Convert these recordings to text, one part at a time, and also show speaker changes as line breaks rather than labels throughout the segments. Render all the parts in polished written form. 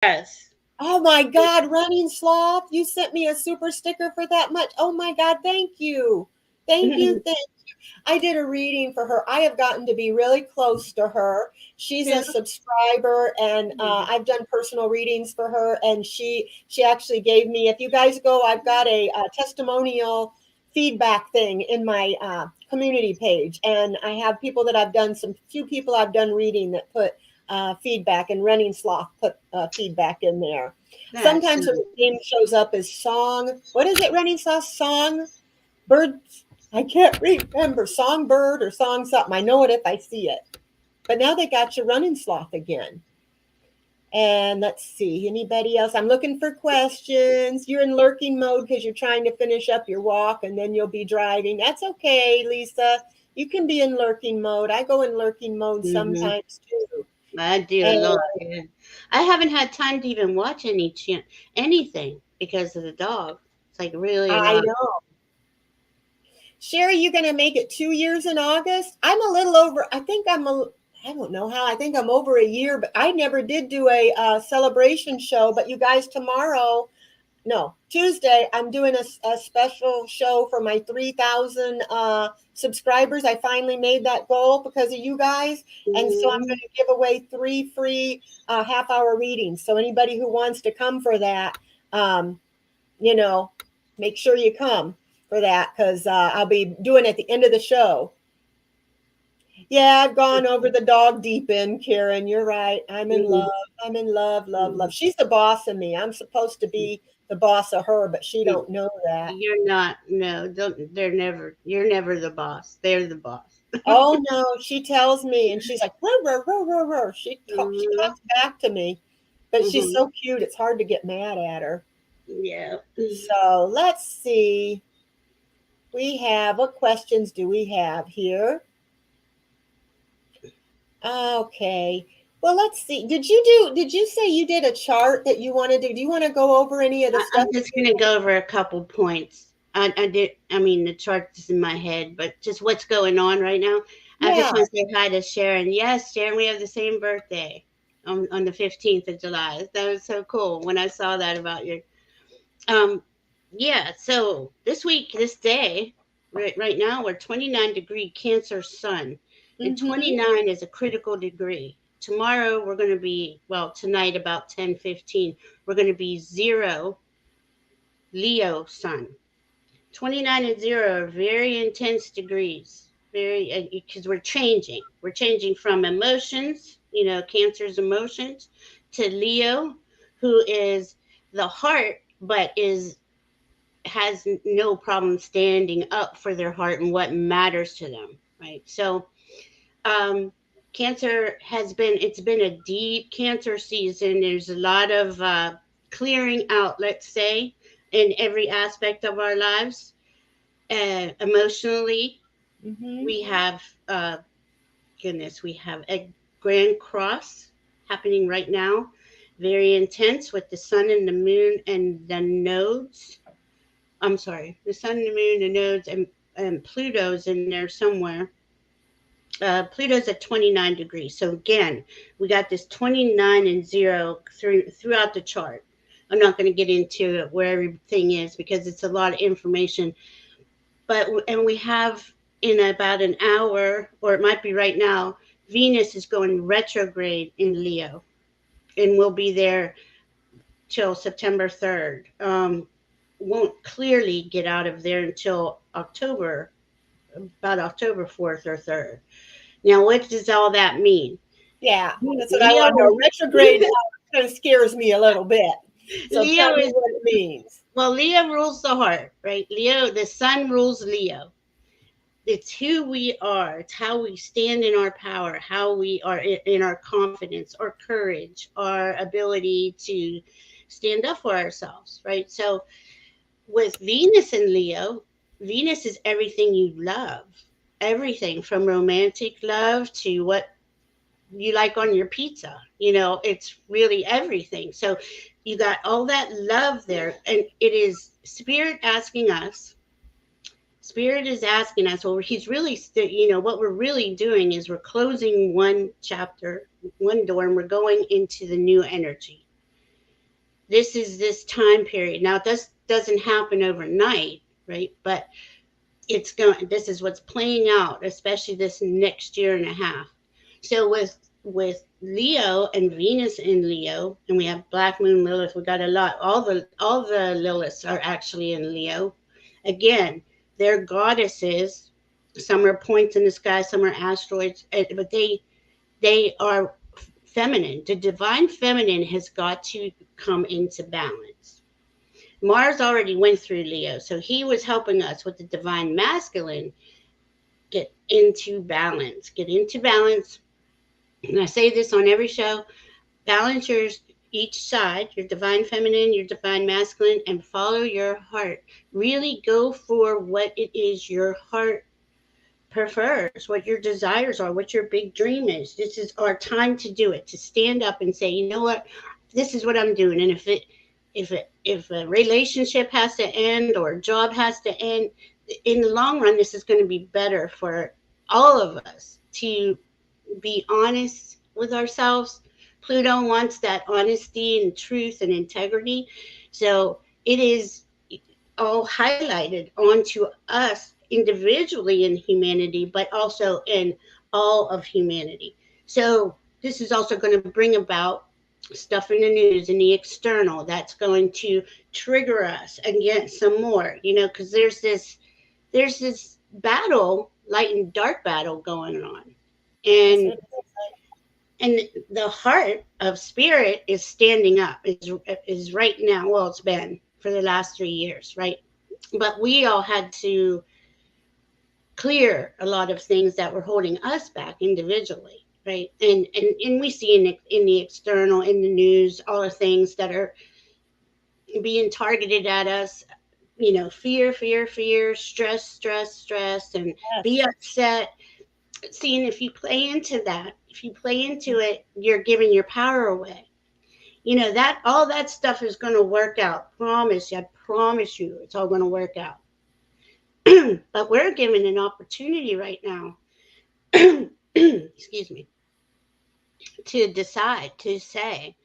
Yes.
Oh my God, Running Sloth, you sent me a super sticker for that much. Oh my God, thank you. Thank you. I did a reading for her. I have gotten to be really close to her. She's
Yeah.
a subscriber, and I've done personal readings for her. And she actually gave me. If you guys go, I've got a testimonial feedback thing in my community page, and I have people that I've done some few people I've done reading that put feedback, and Running Sloth put feedback in there.
That's
Sometimes her name shows up as Song. What is it, Running Sloth? Song Bird, I can't remember, Songbird or Song something. I know it if I see it. But now they got you Running Sloth again. And let's see, anybody else? I'm looking for questions. You're in lurking mode because you're trying to finish up your walk and then you'll be driving. That's okay, Lisa. You can be in lurking mode. I go in lurking mode
mm-hmm.
sometimes too.
I do a
And
lot. Yeah. I haven't had time to even watch anything because of the dog. It's like really a
I
lot.
know. Sherry, you're going to make it 2 years in August. I'm a little over, I don't know how, I think I'm over a year, but I never did do a celebration show. But you guys, tomorrow, no, Tuesday, I'm doing a special show for my 3,000 subscribers. I finally made that goal because of you guys. And so I'm
Mm-hmm.
going to give away 3 free half-hour readings. So anybody who wants to come for that, um, you know, make sure you come for that because I'll be doing it at the end of the show. Yeah, I've gone over the dog deep end, Karen. You're right. I'm in love. I'm in love, love, love. She's the boss of me. I'm supposed to be the boss of her, but she don't know that.
You're not. No, don't. They're never. You're never the boss. They're the boss.
Oh no, she tells me, and she's like, "Rrr, rrr, rrr, rrr, rrr." She
Mm-hmm.
talks back to me, but she's
Mm-hmm.
so cute. It's hard to get mad at her.
Yeah.
So let's see. We have what questions do we have here? Okay. Well, let's see. Did you say you did a chart that you wanted to, do you want to go over any of the stuff
I'm
that
just
you
gonna go over a couple points. I did. I mean, the chart is in my head, but just what's going on right now. I just
Yeah.
want to say hi to Sharon. Yes, Sharon, we have the same birthday on the 15th of July. That was so cool when I saw that about you. Um, yeah. So this week, this day, right now, we're 29-degree Cancer Sun, and
Mm-hmm.
29 is a critical degree. Tomorrow we're going to be, well, tonight about 10:15, we're going to be 0 Leo Sun. 29 and 0 are very intense degrees. Very, because we're changing. We're changing from emotions, Cancer's emotions, to Leo, who is the heart, but has no problem standing up for their heart and what matters to them, right? So, um, Cancer it's been a deep Cancer season. There's a lot of clearing out, let's say, in every aspect of our lives. Emotionally,
Mm-hmm.
we have, goodness, we have a grand cross happening right now, very intense with the sun and the moon and the nodes. I'm sorry, the sun, the moon, the nodes, and Pluto's in there somewhere. Pluto's at 29 degrees. So again, we got this 29 and 0 throughout the chart. I'm not going to get into where everything is because it's a lot of information. And we have in about an hour, or it might be right now, Venus is going retrograde in Leo, and we'll be there till September 3rd. Won't clearly get out of there until October, about October 4th or 3rd. Now, what does all that mean?
Yeah, that's what I want to
Leo,
know. Retrograde kind of scares me a little bit. So tell
Leo
me
is,
what it means.
well, Leo rules the heart, right? Leo, the sun rules Leo. It's who we are. It's how we stand in our power, how we are in our confidence, our courage, our ability to stand up for ourselves, right? So with Venus in Leo, Venus is everything you love, everything from romantic love to what you like on your pizza. It's really everything. So you got all that love there, and it is Spirit is asking us, well, he's really, what we're really doing is we're closing one chapter, one door, and we're going into the new energy. this is this time period. Now, this doesn't happen overnight, right? But it's going. This is what's playing out, especially this next year and a half. So with Leo and Venus in Leo, and we have Black Moon Lilith. We got a lot. All the Liliths are actually in Leo. Again, they're goddesses. Some are points in the sky. Some are asteroids. But they are feminine. The divine feminine has got to come into balance. Mars already went through Leo, so he was helping us with the divine masculine get into balance. Get into balance. And I say this on every show, balance each side, your divine feminine, your divine masculine, and follow your heart. Really go for what it is your heart prefers, what your desires are, what your big dream is. This is our time to do it, to stand up and say, you know what, this is what I'm doing. And if a relationship has to end or a job has to end, in the long run, this is going to be better for all of us to be honest with ourselves. Pluto wants that honesty and truth and integrity. So it is all highlighted onto us individually in humanity, but also in all of humanity. So this is also going to bring about stuff in the news and the external that's going to trigger us against some more, because there's this battle, light and dark battle going on.
Yes,
And
it
and the heart of spirit is standing up, is right now, well, it's been for the last 3 years, right? But we all had to clear a lot of things that were holding us back individually, right? And we see in the external, in the news, all the things that are being targeted at us, fear, fear, fear, stress, stress, stress, and be
yes.
upset. Seeing, if you play into it, you're giving your power away. That all that stuff is going to work out. I promise you, it's all going to work out. But we're given an opportunity right now, excuse me, to decide, to say,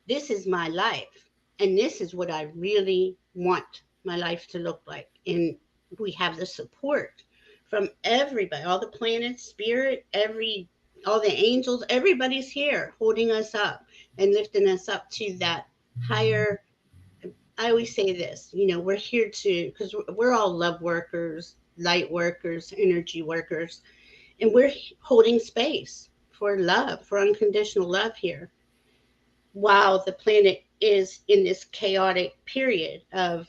this is my life, and this is what I really want my life to look like. And we have the support from everybody, all the planets, spirit, all the angels, everybody's here holding us up and lifting us up to that higher. I always say this, we're here to, because we're all love workers, light workers, energy workers, and we're holding space for love, for unconditional love here, while the planet is in this chaotic period of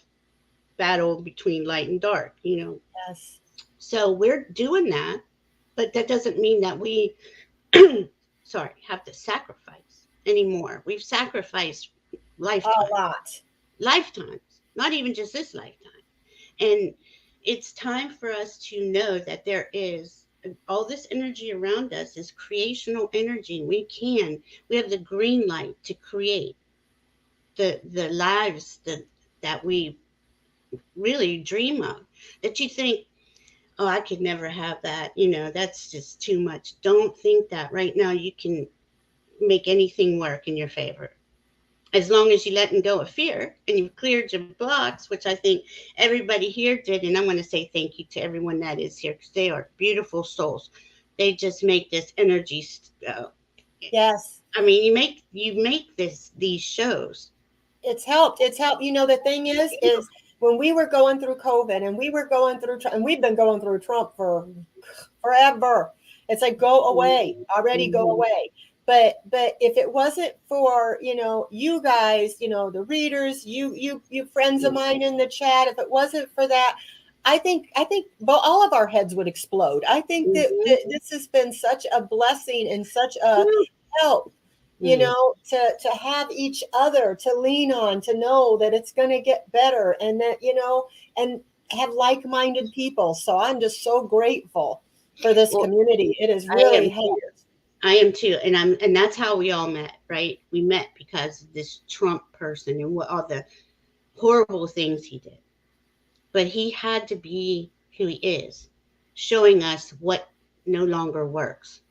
battle between light and dark.
Yes.
So we're doing that, but that doesn't mean that we, sorry, have to sacrifice anymore. We've sacrificed
A
lifetime,
lot.
lifetimes, not even just this lifetime. And it's time for us to know that there is all this energy around us is creational energy. We have the green light to create the lives that we really dream of. That you think, oh, I could never have that. That's just too much. Don't think that. Right now, you can make anything work in your favor, as long as you letting go of fear and you've cleared your blocks, which I think everybody here did. And I want to say thank you to everyone that is here, because they are beautiful souls. They just make this energy.
Yes.
I mean, you make these shows.
It's helped. It's helped. The thing is when we were going through COVID and we were going through, and we've been going through Trump for forever. It's like, go away already, go
Mhm.
away. But if it wasn't for, you guys, the readers, you friends of mine in the chat, if it wasn't for that, I think well, all of our heads would explode. I think that
Mhm.
this has been such a blessing and such a
Woo.
help,
Mm.
to have each other to lean on, to know that it's going to get better, and that, and have like-minded people. So I'm just so grateful for this
Well,
community. It has
I am
really
too.
helped.
I am too, and that's how we all met, right? We met because of this Trump person and what all the horrible things he did. But he had to be who he is, showing us what no longer works.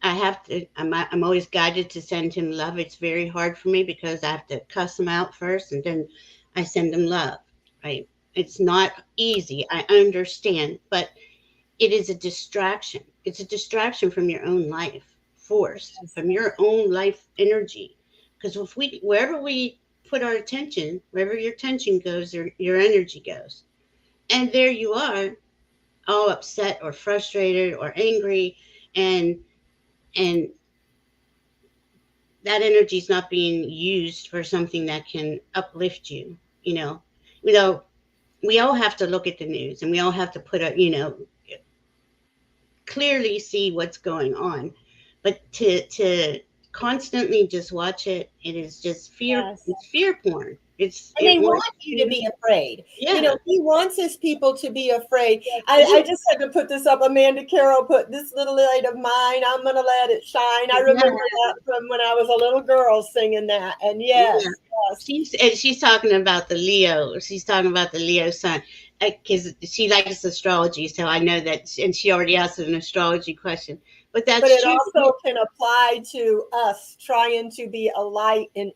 I have to. I'm always guided to send him love. It's very hard for me because I have to cuss him out first, and then I send him love. Right? It's not easy. I understand, but it is a distraction. It's a distraction from your own life force,
Yes.
from your own life energy. Because if we, wherever we put our attention, wherever your attention goes, your energy goes. And there you are, all upset or frustrated or angry, and and that energy is not being used for something that can uplift you. You know, you know, we all have to look at the news, and we all have to put a, clearly see what's going on. But to constantly just watch it, it is just fear.
Yes.
It's fear porn.
And
It
they
wants
want you to
you.
be afraid. You
Yeah.
know, he wants his people to be afraid. I
Yeah.
just had to put this up. Amanda Carroll put this little light of mine, I'm going to let it shine. I remember that from when I was a little girl singing that. And
Yeah.
yes, yes.
She's talking about the Leo. She's talking about the Leo sun because she likes astrology. So I know that, and she already asked an astrology question. But
But
that's
it
true.
also can apply to us trying to be a light and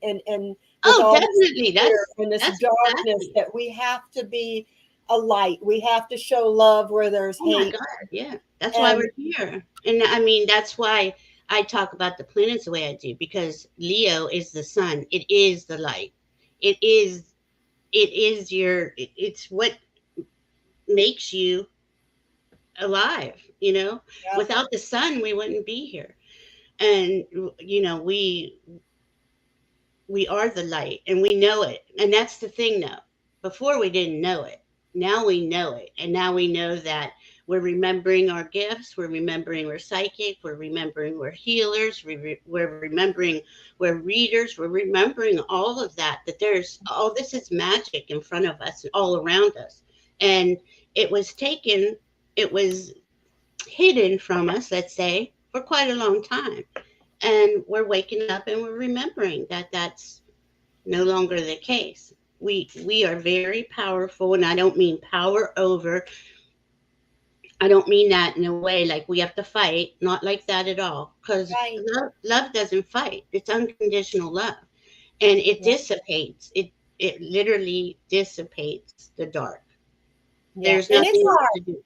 with
Oh,
all this
definitely.
fear and this
That's
darkness
exactly.
that we have to be a light. We have to show love where there's
Oh my
hate.
God, yeah. That's why
And
we're here. And I mean, that's why I talk about the planets the way I do, because Leo is the sun. It is the light. It is it's what makes you alive, you know?
yep,
Without the sun, we wouldn't be here. And we are the light, and we know it. And that's the thing, though. Before we didn't know it. Now we know it. And now we know that we're remembering our gifts. We're remembering we're psychic. We're remembering we're healers. We're remembering we're readers. We're remembering all of that. That there's all this is magic in front of us, all around us. And it was taken, it was hidden from us, let's say, for quite a long time. And we're waking up and we're remembering that that's no longer the case. We are very powerful, and I don't mean power over. I don't mean that in a way like we have to fight, not like that at all. Because
right.
love doesn't fight; it's unconditional love, and it
Yeah,
dissipates. It literally dissipates the dark.
yeah.
There's
And it's
nothing left
hard.
to do.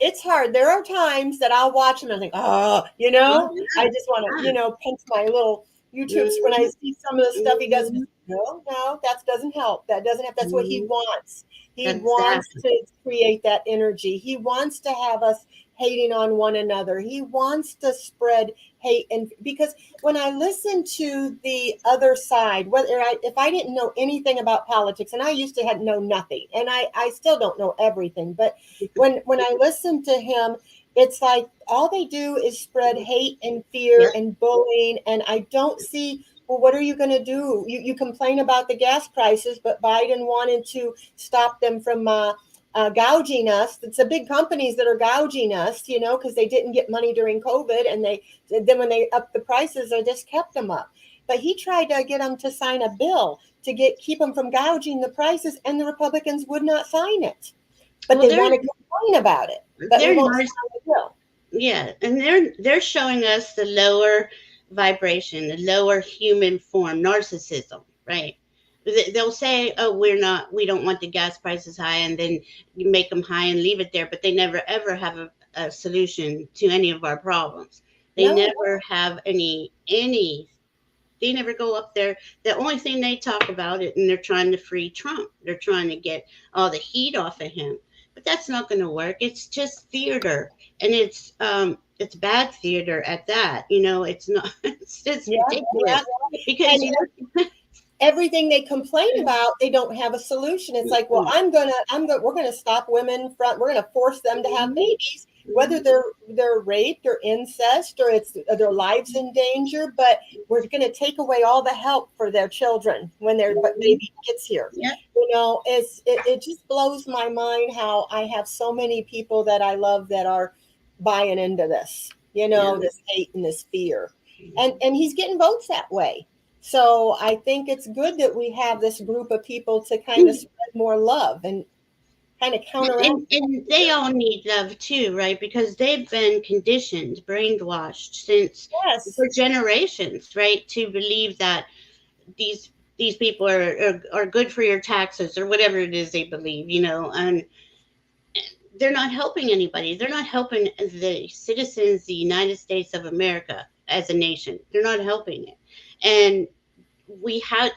It's hard. There are times that I'll watch them and think, oh,
Oh
I just want to,
yeah,
punch my little
yeah.
YouTubes when I see some of the stuff he does.
Hmm.
No, no, that doesn't help. That doesn't help. That's what he
Hmm.
wants. He wants
Exactly.
to create that energy. He wants to have us hating on one another. He wants to spread hate. And because when I listen to the other side, if I didn't know anything about politics, and I used to have know nothing, and I still don't know everything, but when I listen to him, it's like all they do is spread hate and fear
Yep.
and bullying, and I don't see. Well, what are you going to do? You complain about the gas prices, but Biden wanted to stop them from gouging us. It's the big companies that are gouging us, because they didn't get money during COVID, and then when they upped the prices, they just kept them up. But he tried to get them to sign a bill to keep them from gouging the prices, and the Republicans would not sign it. But
Well,
they want to complain about it, but we
they're
won't
nice.
sign the bill.
Yeah, and they're showing us the lower vibration, the lower human form, narcissism, right? They'll say, "Oh, we don't want the gas prices high," and then you make them high and leave it there. But they never ever have a solution to any of our problems. They
No,
never have any. They never go up there. The only thing they talk about it, and they're trying to free Trump. They're trying to get all the heat off of him. But that's not going to work. It's just theater, and it's bad theater at that. It's not. It's just
yeah, yeah.
ridiculous because
And everything they complain about, they don't have a solution. It's like, well, we're gonna stop women from, we're gonna force them to have
Mhm,
babies, whether
mhm,
they're raped or incest or it's their lives in danger, but we're gonna take away all the help for their children when their
mhm.
baby gets here.
Yep.
It just blows my mind how I have so many people that I love that are buying into this,
Yeah.
this hate and this fear. And he's getting votes that way. So I think it's good that we have this group of people to kind of spread more love. And kind of counteract.
And they all need love too, right? Because they've been conditioned, brainwashed since
Yes.
for generations, right? To believe that these people are good for your taxes or whatever it is they believe, and they're not helping anybody. They're not helping the citizens, the United States of America as a nation. They're not helping it. And we had,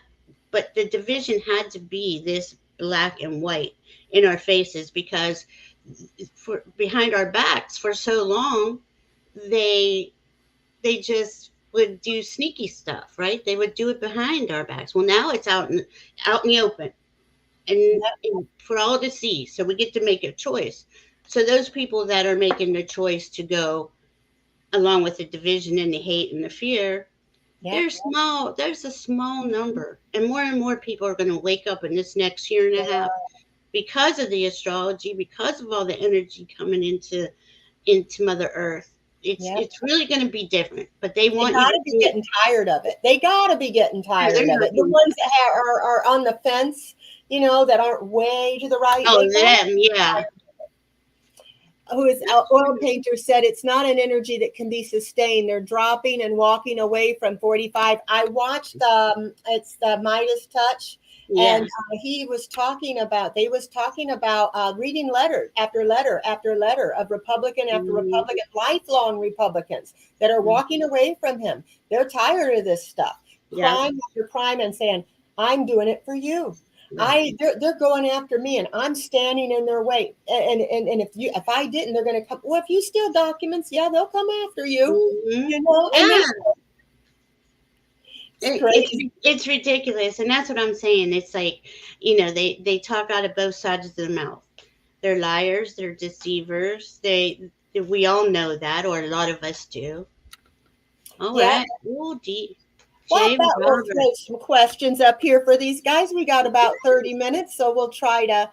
but the division had to be this black and white in our faces because for behind our backs for so long, they they just would do sneaky stuff, right? They would do it behind our backs. Well, now it's out in the open and for all to see. So we get to make a choice. So those people that are making the choice to go along with the division and the hate and the fear,
Yep.
they're small. There's a small number, and more people are going to wake up in this next year and a half because of the astrology, because of all the energy coming into Mother Earth.
Yep.
It's really going to be different, but they
They
want you
got
to
to be
see it.
getting tired of it. They got to be getting
Yeah, they're
tired of
not
it. The
going.
ones that are on the fence, that aren't way to the right,
Oh,
they got to
them, yeah.
who is an oil painter said it's not an energy that can be sustained. They're dropping and walking away from 45. I watched it's the Midas touch, and
Yeah.
he was talking about they was talking about reading letter after letter after letter of Republican after
Mhm.
Republican, lifelong Republicans that are walking away from him. They're tired of this stuff,
Yeah.
crime after crime, and saying, I'm doing it for you.
Right.
They're going after me and I'm standing in their way. And if I didn't, they're gonna come. Well, if you steal documents, yeah, they'll come after you,
Hmm.
and they
Yeah.
it's crazy.
It's ridiculous, and that's what I'm saying. It's like, they talk out of both sides of their mouth. They're liars. They're deceivers. We all know that, or a lot of us do. All
Yeah.
right. Oh,
Well,
Jay
that will
Robert.
throw some questions up here for these guys. We got about 30 minutes, so we'll try to.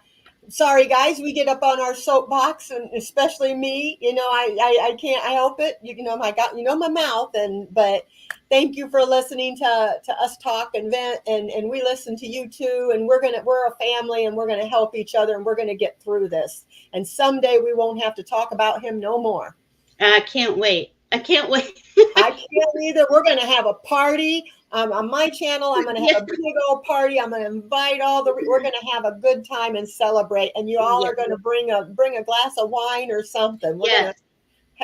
Sorry, guys, we get up on our soapbox, and especially me. I can't. I help it. My God, my mouth, but thank you for listening to us talk and vent, and we listen to you too. And we're a family, and we're gonna help each other, and we're gonna get through this. And someday we won't have to talk about him no more.
I can't wait. I can't wait.
I can't either. We're going to have a party on my channel. I'm going to
Yeah.
have a big old party. I'm going to invite we're going to have a good time and celebrate. And you all
Yeah.
are going to bring a glass of wine or something.
Yes.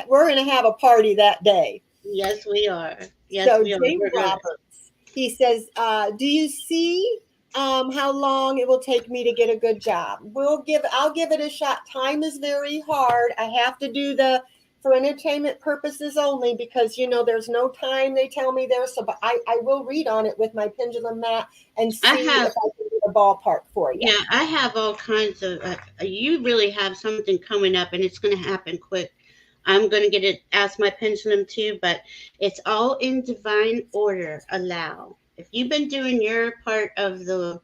We're going to have a party that day.
Yes, we are. Yes,
So
we are.
Jay Roberts, he says, do you see how long it will take me to get a good job? I'll give it a shot. Time is very hard. I have to do for entertainment purposes only because there's no time they tell me there. So but I will read on it with my pendulum mat and
I
see
have.
if I can get a ballpark for you.
Yeah, I have all kinds of. You really have something coming up, and it's going to happen quick. I'm going to get it. Ask my pendulum too, but it's all in divine order. Allow. If you've been doing your part of the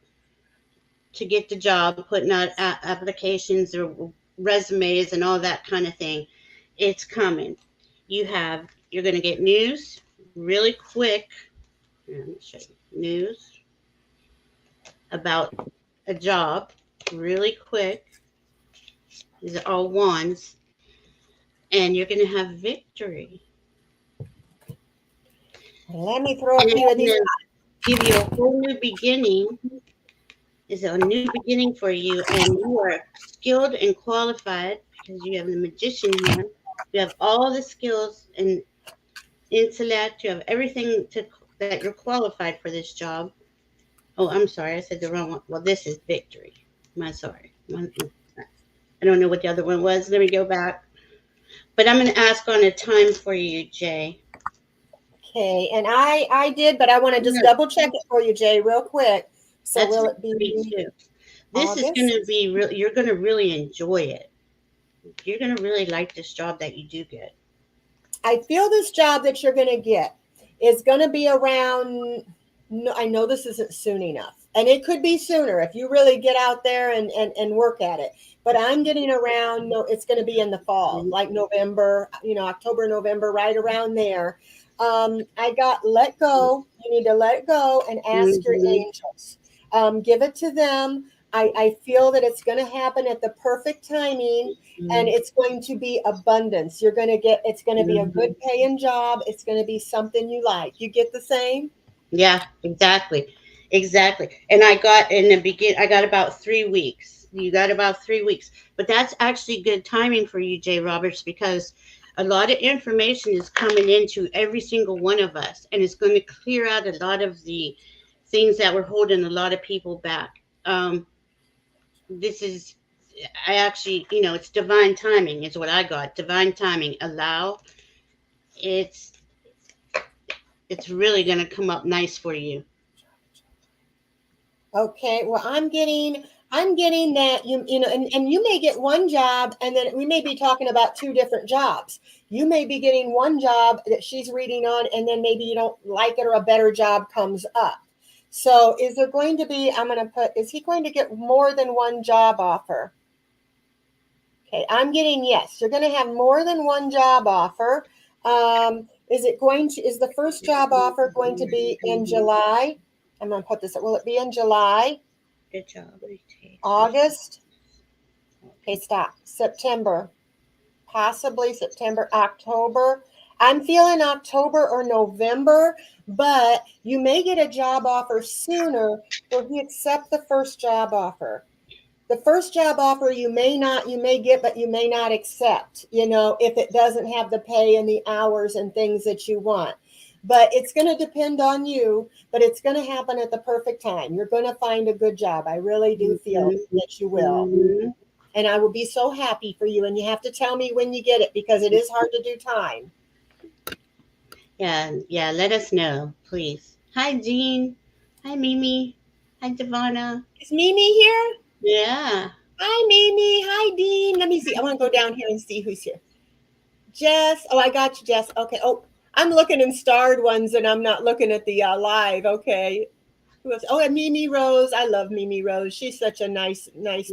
to get the job, putting out applications or resumes and all that kind of thing, it's coming. You're going to get news really quick. Let me show you news about a job really quick. These are all ones, and you're going to have victory.
Let me throw
And
a few
it's
of these.
going to give you a whole new beginning. Is a new beginning for you, and you are skilled and qualified because you have the magician here. You have all the skills and intellect. You have everything that you're qualified for this job. Oh, I'm sorry, I said the wrong one. Well, this is victory. I'm sorry. I don't know what the other one was. Let me go back. But I'm going to ask on a time for you, Jay.
Okay, and I did, but I want to just
No,
double check it for you, Jay, real quick. So
that's
will
for
it
me
be
too. This is going
August?
to be real. You're going to really enjoy it. You're going to really like this job that you do get.
I feel this job that you're going to get is going to be around. No, I know this isn't soon enough, and it could be sooner if you really get out there and work at it. But I'm getting around. No, it's going to be in the fall, like November, October, November, right around there. I got let go. You need to let go and ask your
Mm-hmm.
angels. Give it to them. I feel that it's going to happen at the perfect timing, and
Mhm.
it's going to be abundance. You're going to get, it's going to be a good
Mhm.
paying job. It's going to be something you like. You get the same?
Yeah, exactly. Exactly. And I got in the begin I got about 3 weeks. You got about 3 weeks. But that's actually good timing for you, Jay Roberts, because a lot of information is coming into every single one of us, and it's going to clear out a lot of the things that were holding a lot of people back. This is I actually, it's divine timing is what I got. Divine timing. Allow it's it's really going to come up nice for you.
Okay, well, I'm getting that and you may get one job, and then we may be talking about two different jobs. You may be getting one job that she's reading on, and then maybe you don't like it or a better job comes up. So is there going to be, I'm going to put, is he going to get more than one job offer? Okay, I'm getting yes. You're going to have more than one job offer. Is the first job offer going to be in July? I'm going to put this, will it be in July?
Good job. Okay.
August, okay, stop. September, possibly September, October. I'm feeling October or November, but you may get a job offer sooner. Will he accept the first job offer? The first job offer you may get, but you may not accept, if it doesn't have the pay and the hours and things that you want. But it's going to depend on you, but it's going to happen at the perfect time. You're going to find a good job. I really do feel
Mhm.
that you will.
Mhm.
And I will be so happy for you. And you have to tell me when you get it because it is hard to do time.
Yeah, yeah. Let us know, please. Hi, Dean. Hi, Mimi. Hi, Devana.
Is Mimi here?
Yeah.
Hi, Mimi. Hi, Dean. Let me see. I want to go down here and see who's here. Jess. Oh, I got you, Jess. Okay. Oh, I'm looking in starred ones and I'm not looking at the live. Okay. Who else? Oh, and Mimi Rose. I love Mimi Rose. She's such a nice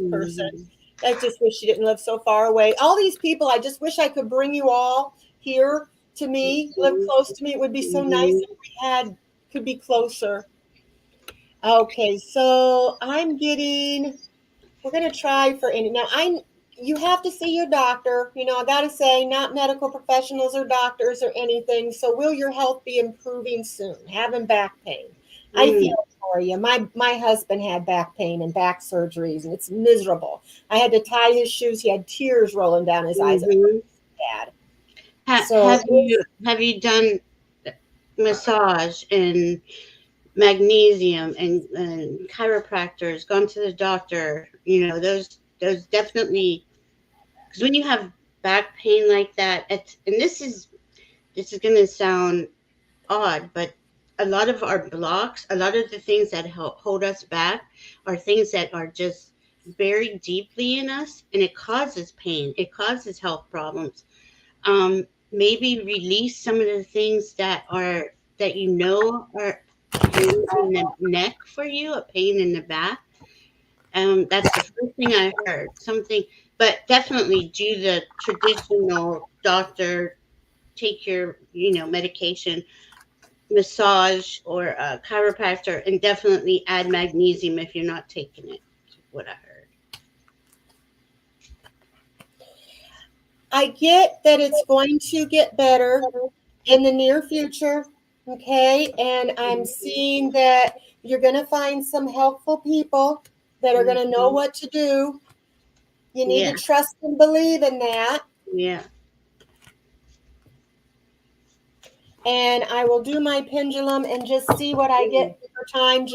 person.
Mhm.
I just wish she didn't live so far away. All these people, I just wish I could bring you all here to me, live
Mhm.
close to me. It would be so nice
Mhm.
if we could be closer. Okay, so we're gonna try for any now. You have to see your doctor. I gotta say, not medical professionals or doctors or anything. So will your health be improving soon? Having back pain. I feel
Mhm.
for you. My husband had back pain and back surgeries, and it's miserable. I had to tie his shoes. He had tears rolling down his eyes. It
Mhm.
was bad.
Ha-
So
have you have you done massage and magnesium and chiropractors? Gone to the doctor? Those definitely because when you have back pain like that, and this is going to sound odd, but a lot of our blocks, a lot of the things that hold us back are things that are just buried deeply in us, and it causes pain. It causes health problems. Maybe release some of the things that are pain in the neck for you, a pain in the back. That's the first thing I heard. Something, but definitely do the traditional doctor, take your, medication, massage or a chiropractor, and definitely add magnesium if you're not taking it. What I heard.
I get that it's going to get better in the near future. Okay. And I'm seeing that you're going to find some helpful people that are going to know
Mhm.
what to do. You need to
Yeah,
trust and believe in that.
yeah.
And I will do my pendulum and just see what I get for time,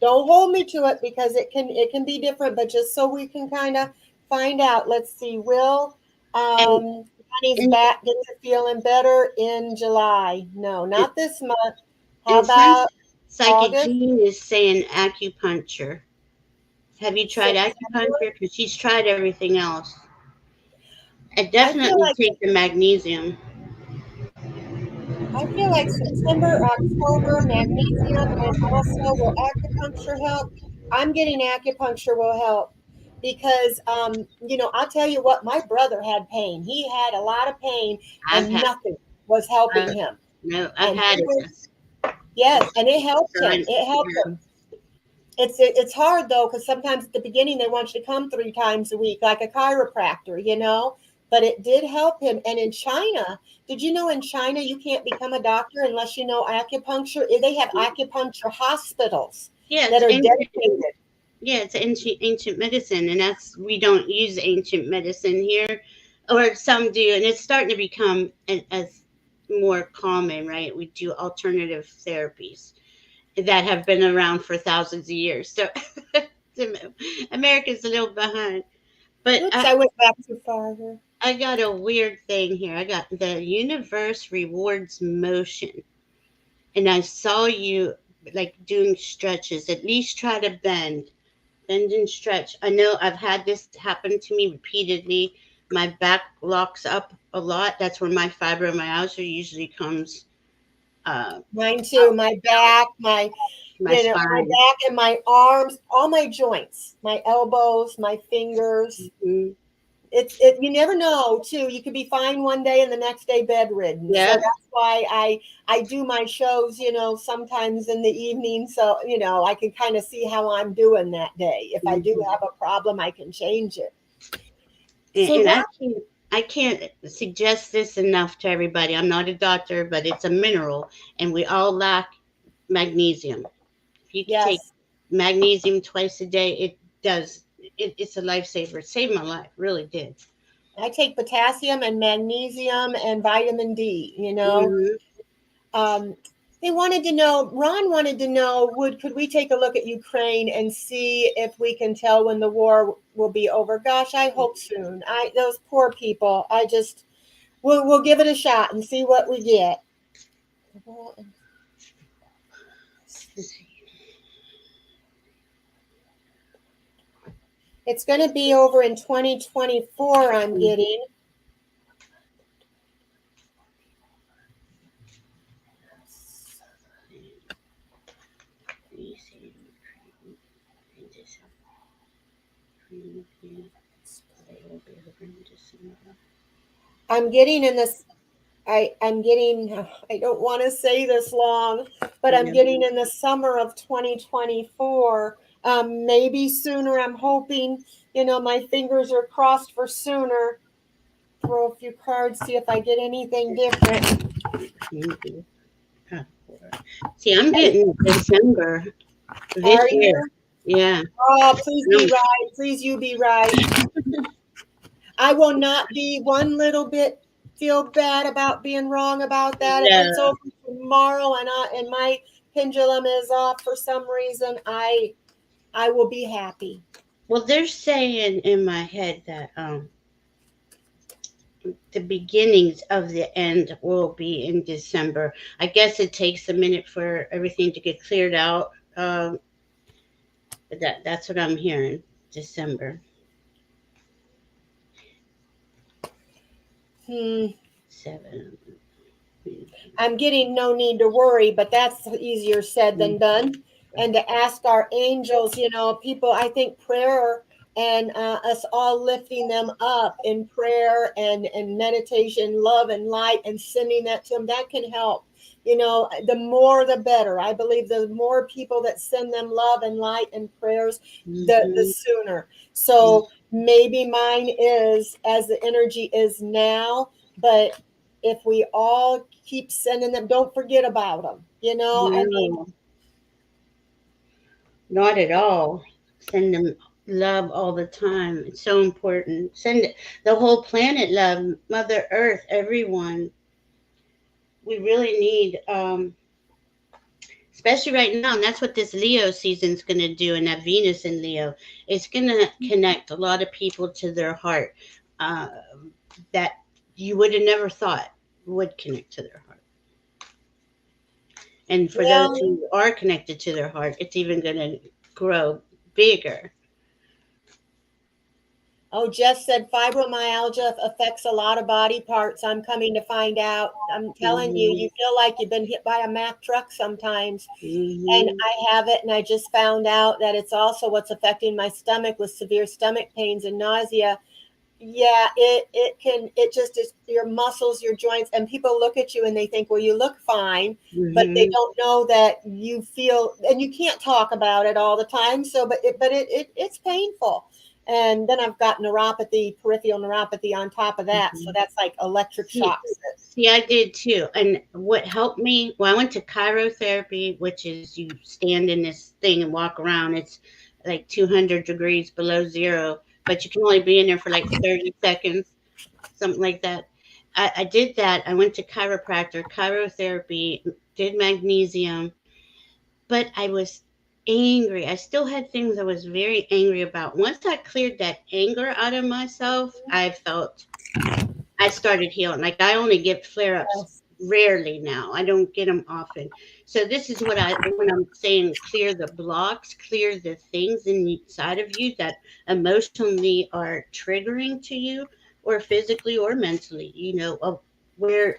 don't hold me to it because it can be different, but just so we can kind of find out. Let's see. Will
And
Johnny's
and
back get to feeling better in July? No,
and,
not this month. How
and some
about
psychic
August?
Jean is saying acupuncture. Have you tried
September?
acupuncture? Because she's tried everything else. And
I feel
definitely
like
take the magnesium.
I feel like September, October, magnesium, and also will acupuncture help? I'm getting acupuncture will help because, I'll tell you what, my brother had pain. He had a lot of pain
I've
and
had
nothing was helping
uh,
him.
no, I've
And he
had it.
was, yes, and it helped him.
Done.
It helped
Yeah.
him. It's hard though, because sometimes at the beginning they want you to come 3 times a week, like a chiropractor, you know. But it did help him. And in China, did you know in China you can't become a doctor unless you know acupuncture? They have acupuncture hospitals
Yeah,
that
it's
are
ancient.
dedicated.
Yeah, it's ancient medicine, and that's we don't use ancient medicine here, or some do, and it's starting to become as more common, right? We do alternative therapies that have been around for thousands of years. So America's a little behind, but
Oops, I went back too far here.
I got a weird thing here. I got the universe rewards motion, and I saw you like doing stretches. At least try to bend and stretch. I know I've had this happen to me repeatedly. My back locks up a lot. That's where my fibromyalgia usually comes. Uh,
Mine too. My back,
my
my
spine.
back and my arms, all my joints, my elbows, my fingers.
Mhm.
You never know too. You could be fine one day and the next day bedridden. So
Yeah.
that's why I do my shows, sometimes in the evening. So, I can kind of see how I'm doing that day. If I do
Mhm.
have a problem, I can change it.
And,
So
and
that
I can't suggest this enough to everybody. I'm not a doctor, but it's a mineral, and we all lack magnesium. If you could take
yes,
magnesium twice a day, it does. It's a lifesaver. It saved my life. Really did.
I take potassium and magnesium and vitamin D.
Hmm.
Um, they wanted to know, Ron wanted to know, could we take a look at Ukraine and see if we can tell when the war will be over? Gosh, I hope soon. Those poor people. We'll give it a shot and see what we get. It's going to be over in 2024. I'm getting. I'm getting in this I'm getting, I don't want to say this long, but I'm
Yeah.
getting in the summer of 2024. Maybe sooner. I'm hoping, my fingers are crossed for sooner. Throw a few cards, see if I get anything different.
See, I'm getting December this
Are
year.
you?
Yeah.
Oh, please be
Um,
right. Please, you be right. I will not be one little bit feel bad about being wrong about that. If it's
no.
over tomorrow and my pendulum is off for some reason, I will be happy.
Well, they're saying in my head that the beginnings of the end will be in December. I guess it takes a minute for everything to get cleared out. But that's what I'm hearing. December
Hmm.
7.
I'm getting no need to worry, but that's easier said than done. And to ask our angels, people, I think prayer and us all lifting them up in prayer and meditation, love and light, and sending that to them, that can help. The more the better. I believe the more people that send them love and light and prayers, the
Mm-hmm.
sooner. So maybe mine is as the energy is now, but if we all keep sending them, don't forget about them. I mean,
No, not at all. Send them love all the time. It's so important. Send the whole planet love, Mother Earth, everyone. We really need, especially right now, and that's what this Leo season's going to do, and that Venus in Leo. It's going to connect a lot of people to their heart uh, that you would have never thought would connect to their heart. And for those
well,
who are connected to their heart, it's even going to grow bigger.
oh, Jess said fibromyalgia affects a lot of body parts. I'm coming to find out. I'm telling you,
Hmm.
you feel like you've been hit by a Mack truck sometimes. And
Hmm.
I have it, and I just found out that it's also what's affecting my stomach with severe stomach pains and nausea. Yeah, it just is your muscles, your joints, and people look at you and they think, well, you look fine, but they
Hmm.
don't know that you feel, and you can't talk about it all the time. So, it's painful. And then I've got neuropathy, peripheral neuropathy on top of that. So
Hmm.
that's like electric
See,
shocks.
see, I did too. And what helped me, well, I went to chirotherapy, which is you stand in this thing and walk around. It's like 200 degrees below zero, but you can only be in there for like 30 seconds, something like that. I did that. I went to chiropractor, chirotherapy, did magnesium, but I was angry. I still had things I was very angry about. Once I cleared that anger out of myself, I started healing. Like I only get flare ups
Yes.
rarely now. I don't get them often. So this is what I when I'm saying clear the blocks, clear the things inside of you that emotionally are triggering to you, or physically or mentally. Where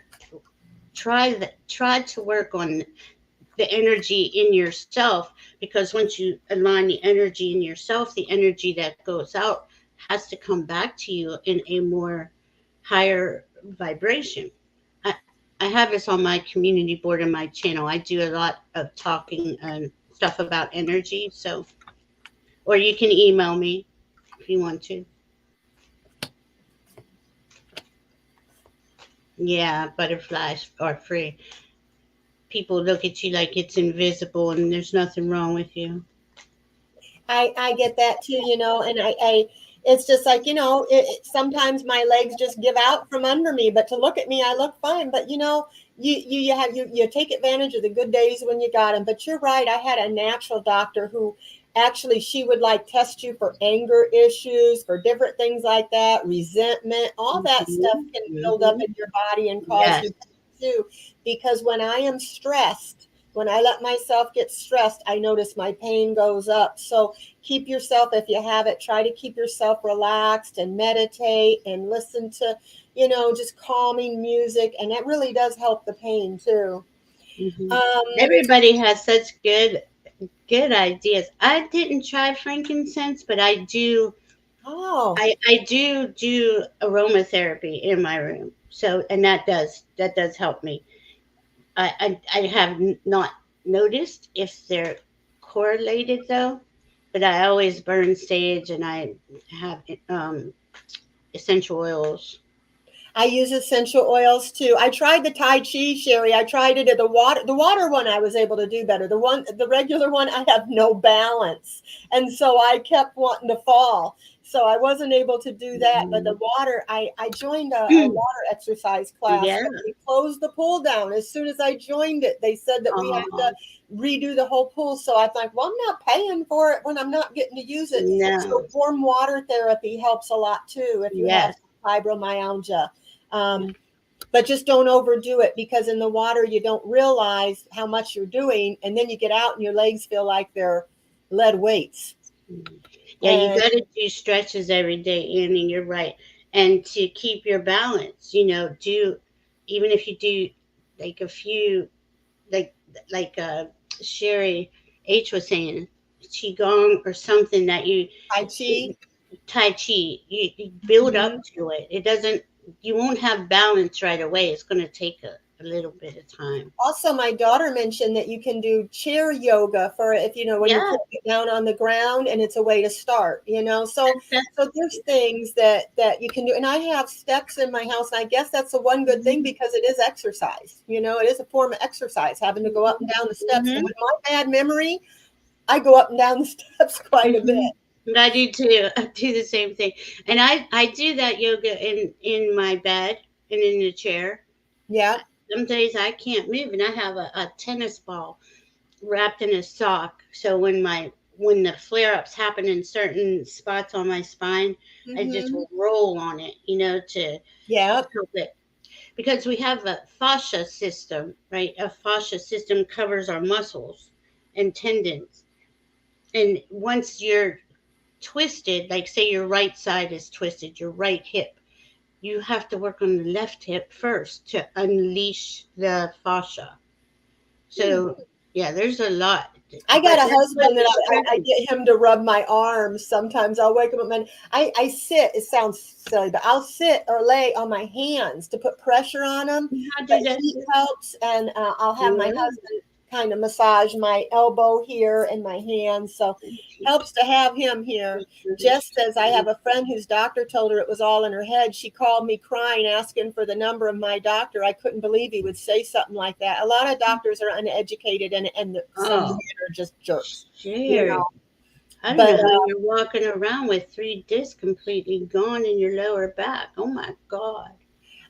try to work on the energy in yourself, because once you align the energy in yourself, the energy that goes out has to come back to you in a more higher vibration. I have this on my community board and my channel. I do a lot of talking and stuff about energy. So, or you can email me if you want to. Yeah, butterflies are free. People look at you like it's invisible and there's nothing wrong with you.
I get that too, and it's just like, sometimes my legs just give out from under me, but to look at me, I look fine. But you take advantage of the good days when you got them. But you're right. I had a natural doctor who actually she would like test you for anger issues, for different things like that, resentment, all that stuff
Hmm.
can build up
Hmm.
in your body and cause
Yes.
you to, because when I am stressed, when I let myself get stressed, I notice my pain goes up. So keep yourself, if you have it, try to keep yourself relaxed and meditate and listen to, just calming music. And that really does help the pain too.
Hmm.
Um,
Everybody has such good ideas. I didn't try frankincense, but
oh,
I do aromatherapy in my room. So and that does help me. I have not noticed if they're correlated though, but I always burn sage and I have essential oils.
I use essential oils too. I tried the Tai Chi, Sherry. I tried it at the water one I was able to do better. The regular one, I have no balance. And so I kept wanting to fall. So I wasn't able to do that. But the
Mhm.
water, I joined a water exercise class,
Yeah.
but they closed the pool down. As soon as I joined it, they said that we had to
Oh
redo the whole pool. So I thought, well, I'm not paying for it when I'm not getting to use it.
no.
So warm water therapy helps a lot too if you have
Yes.
fibromyalgia. Um, but just don't overdo it, because in the water you don't realize how much you're doing, and then you get out and your legs feel like they're lead weights.
Mhm. Yeah, you
And
got to do stretches every day, Annie. You're right. And to keep your balance, do even if you do like a few, like like Sherry H was saying, qigong or something that
Tai Chi.
tai chi, you build up
Mhm.
to it. It doesn't. You won't have balance right away. It's going to take a little bit of time.
Also, my daughter mentioned that you can do chair yoga for, if when you're
Yeah,
putting it down on the ground, and it's a way to start.
that's
So there's things that you can do, and I have steps in my house, and I guess that's the one good thing, because it is exercise. It is a form of exercise, having to go up and down the steps. And
hmm.
with my bad memory, I go up and down the steps quite a bit.
Hmm. I do too. I do the same thing, and I do that yoga in my bed and in the chair.
Yeah.
Some days I can't move, and I have a tennis ball wrapped in a sock. So when the flare ups happen in certain spots on my spine, I just
Hmm.
roll on it, to
Yeah.
help it, because we have a fascia system, right? A fascia system covers our muscles and tendons, and once you're twisted, like say your right side is twisted, your right hip, you have to work on the left hip first to unleash the fascia.
Hmm.
So Yeah, there's a lot,
I
but
got a
that's what
husband that
it's
I
true.
get him to rub my arms. Sometimes I'll wake him up and I sit. It sounds silly, but I'll sit or lay on my hands to put pressure on him.
I
But
do that
heat
too.
helps, and I'll have my
Yeah.
husband kind of massage my elbow here and my hands. So helps to have him here. Jess says I have a friend whose doctor told her it was all in her head. She called me crying, asking for the number of my doctor. I couldn't believe he would say something like that. A lot of doctors are uneducated, and some
Oh,
women are just jerks, you know.
Sherry. I don't
But
know how you're walking around with three discs completely gone in your lower back. Oh my God.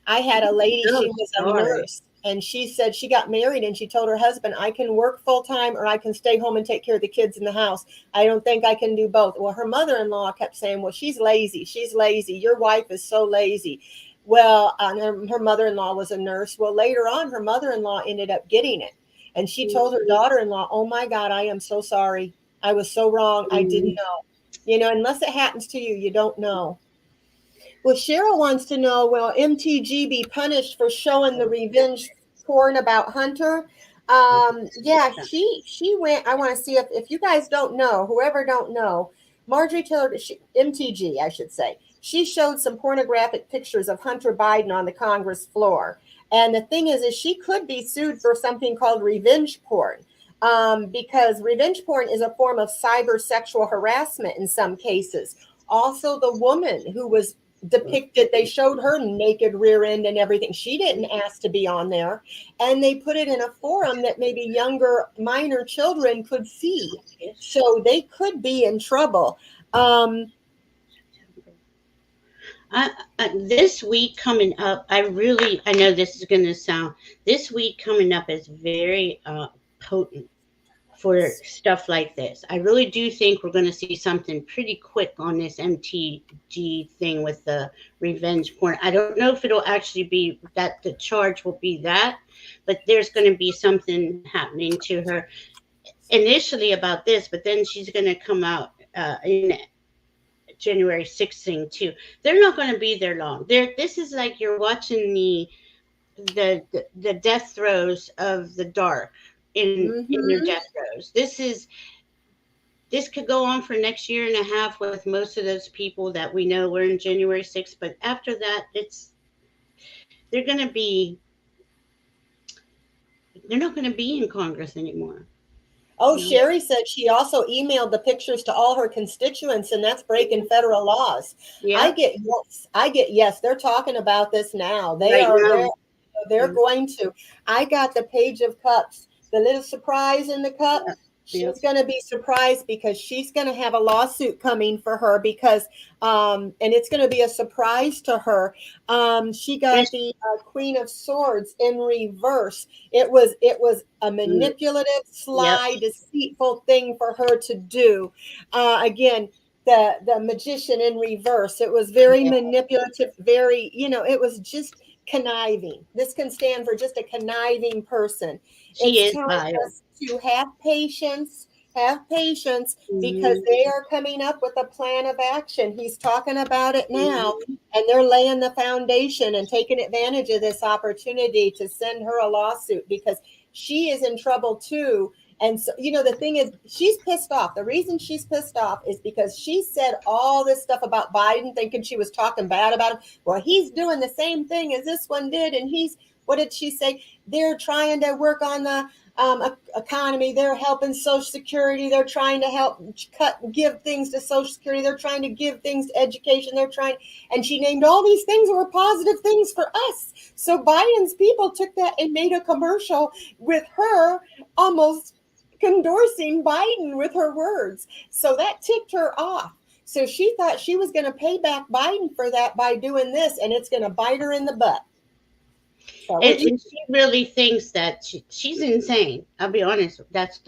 I had a lady,
So
she was a
sorry.
nurse, and she said she got married and she told her husband, I can work full time or I can stay home and take care of the kids in the house. I don't think I can do both. Well, her mother in law kept saying, well, she's lazy. She's lazy. Your wife is so lazy. Well, her mother in law was a nurse. Well, later on, her mother in law ended up getting it. And she told her daughter in law, oh my God, I am so sorry. I was so wrong. I didn't
Mm,
know. Unless it happens to you, you don't know. Well, Cheryl wants to know, will MTG be punished for showing the revenge porn about Hunter? Yeah, she went. I want to see if you guys don't know, whoever don't know, Marjorie Taylor, MTG, I should say, she showed some pornographic pictures of Hunter Biden on the Congress floor. And the thing is she could be sued for something called revenge porn. Because revenge porn is a form of cyber sexual harassment in some cases. Also, the woman who was depicted, they showed her naked rear end and everything. She didn't ask to be on there, and they put it in a forum that maybe younger minor children could see,
yes.
so they could be in trouble. um
This week coming up, I know this is going to sound, this week coming up is very potent for stuff like this. I really do think we're going to see something pretty quick on this MTG thing with the revenge porn. I don't know if it'll actually be that the charge will be that, but there's going to be something happening to her initially about this, but then she's going to come out in January 6th thing too. They're not going to be there long. This is like you're watching the death throes of the dark in their
mhm.
death throes. This could go on for next year and a half with most of those people that we know were in January 6th, but after that they're going to be they're not going to be in Congress anymore,
Oh,
you know.
Sherry said she also emailed the pictures to all her constituents, and that's breaking federal laws. I
Yeah,
get yes. I get yes. They're talking about this now. They
right
are.
now.
They're
Yeah,
going to. I got the page of cups. The little surprise in the cup.
yeah, yeah.
She's going to be surprised because she's going to have a lawsuit coming for her because, and it's going to be a surprise to her. She got
Yes,
the Queen of Swords in reverse. It was a
mm,
manipulative,
yep,
sly, deceitful thing for her to do. Again, the magician in reverse. It was very
yeah.
manipulative, very, it was just conniving. This can stand for just a conniving person.
She
It's
is
telling
vile.
us to have patience because
Hmm.
they are coming up with a plan of action. He's talking about it now,
Hmm.
and they're laying the foundation and taking advantage of this opportunity to send her a lawsuit because she is in trouble too. And so, the thing is, she's pissed off. The reason she's pissed off is because she said all this stuff about Biden, thinking she was talking bad about him. Well, he's doing the same thing as this one did. And what did she say? They're trying to work on the economy. They're helping Social Security. They're trying to help give things to Social Security. They're trying to give things to education. And she named all these things that were positive things for us. So Biden's people took that and made a commercial with her almost endorsing Biden with her words. So that ticked her off. So she thought she was going to pay back Biden for that by doing this, and it's going to bite her in the butt. So would you?
And she really thinks that she's insane. I'll be honest. That's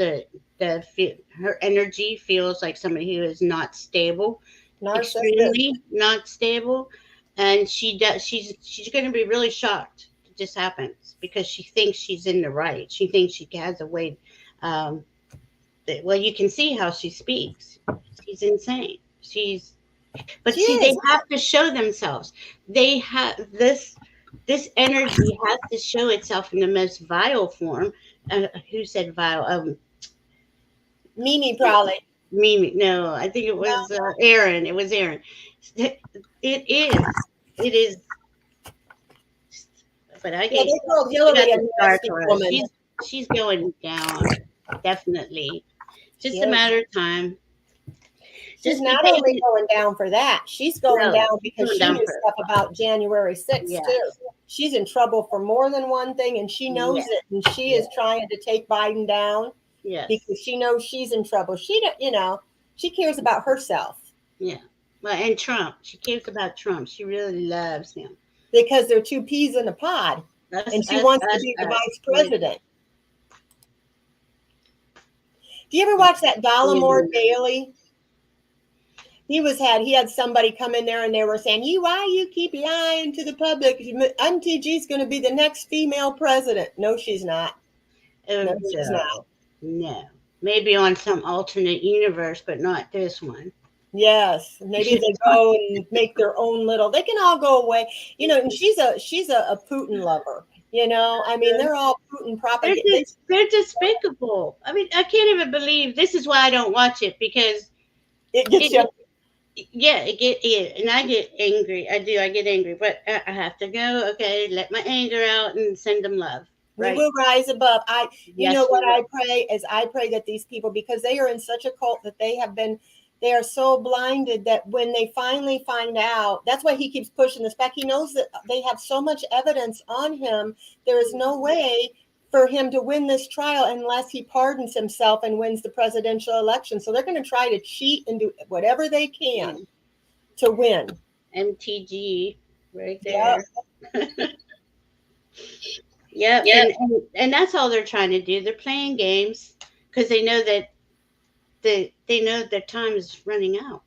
her energy feels like somebody who is not stable,
Narcissist.
extremely not stable, and she does. She's going to be really shocked that this happens because she thinks she's in the right. She thinks she has a way. Um, well, you can see how she speaks. She's insane. But
She
see, they
is.
have to show themselves. They have this energy has to show itself in the most vile form Who said vile?
Mimi probably.
Mimi. No, I think it was Aaron. It was Aaron. It is. It is. But I
Yeah,
get
they called
she got
Hillary a
the start
nasty
for us.
woman.
She's going down. Definitely. Just a
Yep.
matter of time.
She's
Just be
not only
patient.
going down for that, she's going
No,
down
she's
because
going
she
down
knew
for
stuff about January 6th, too.
yes.
She's in trouble for more than one thing, and she knows
Yes.
it, and she is
Yes.
trying to take Biden down
Yes.
because she knows she's in trouble. She, she cares about herself
Yeah. Well, and Trump. She cares about Trump. She really loves him.
because they're two peas in a pod,
Us,
and she
us,
wants to
us,
be the
us.
vice
Yeah.
president. Do you ever watch that Dollamore
Yeah.
Daily? He had somebody come in there and they were saying, why you keep lying to the public? MTG's going to be the next female president. No, she's not. No, she's not.
No. No. Maybe on some alternate universe, but not this one.
Yes, maybe they go and make their own little. They can all go away, and she's a Putin lover. I mean, they're all Putin propaganda.
They're despicable. I mean, I can't even believe this is why I don't watch it because
It gets you.
it yeah, and I get angry. I do. I get angry, but I have to go. Okay, let my anger out and send them love.
We
Right?
will rise above. You
Yes,
know
we
what
will.
I pray is I pray that these people, because they are in such a cult that they are so blinded that when they finally find out, that's why he keeps pushing this back. He knows that they have so much evidence on him. There is no way for him to win this trial unless he pardons himself and wins the presidential election. So they're going to try to cheat and do whatever they can
Mm.
to win.
MTG, right
Yeah.
there. Yep, and that's all they're trying to do. They're playing games because they know that they know their time is running out.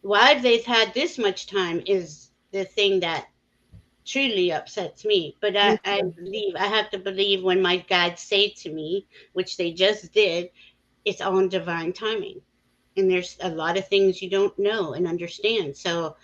Why they've had this much time is the thing that truly upsets me. But I have to believe when my guides say to me, which they just did, it's on divine timing. And there's a lot of things you don't know and understand. So,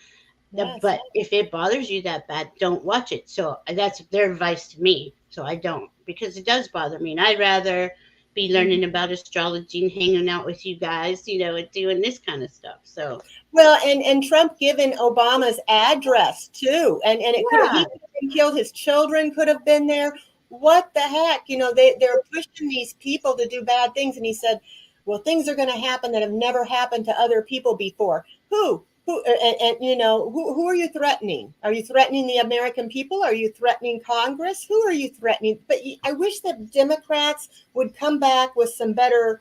Yes.
but if it bothers you that bad, don't watch it. So that's their advice to me. So I don't because it does bother me. And I'd rather be learning about astrology and hanging out with you guys, and doing this kind of stuff. So,
Well, and Trump given Obama's address too, and it could he
yeah,
could have been killed. His children could have been there. What the heck? They're pushing these people to do bad things, and he said, "Well, things are going to happen that have never happened to other people before." Who? Who? Who are you threatening? Are you threatening the American people? Are you threatening Congress? Who are you threatening? But I wish that Democrats would come back with some better,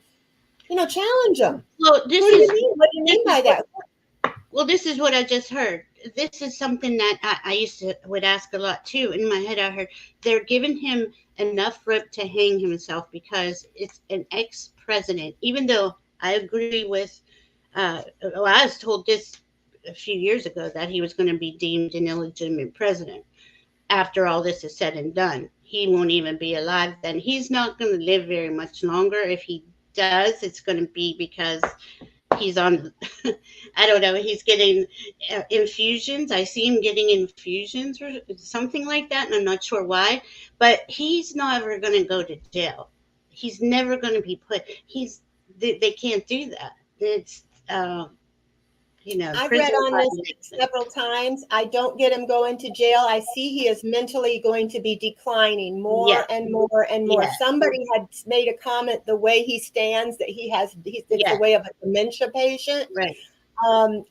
challenge them.
well,
Who do you mean? What do you
this
mean
is
by
what
that?
this is what I just heard. This is something that I used to would ask a lot too. In my head, I heard they're giving him enough rope to hang himself because it's an ex-president. Even though I agree with, well, I was told this a few years ago that he was going to be deemed an illegitimate president after all this is said and done. He won't even be alive then. He's not going to live very much longer. If he does, it's going to be because he's on I don't know, he's getting infusions. I see him getting infusions or something like that, and I'm not sure why, but he's never going to go to jail. He's never going to be put they can't do that. It's
I've read
prison
on this
population.
several times. I don't get him going to jail. I see he is mentally going to be declining more
Yes,
and more and more.
yes,
Somebody had made a comment the way he stands that it's the
yes,
way of a dementia patient.
right.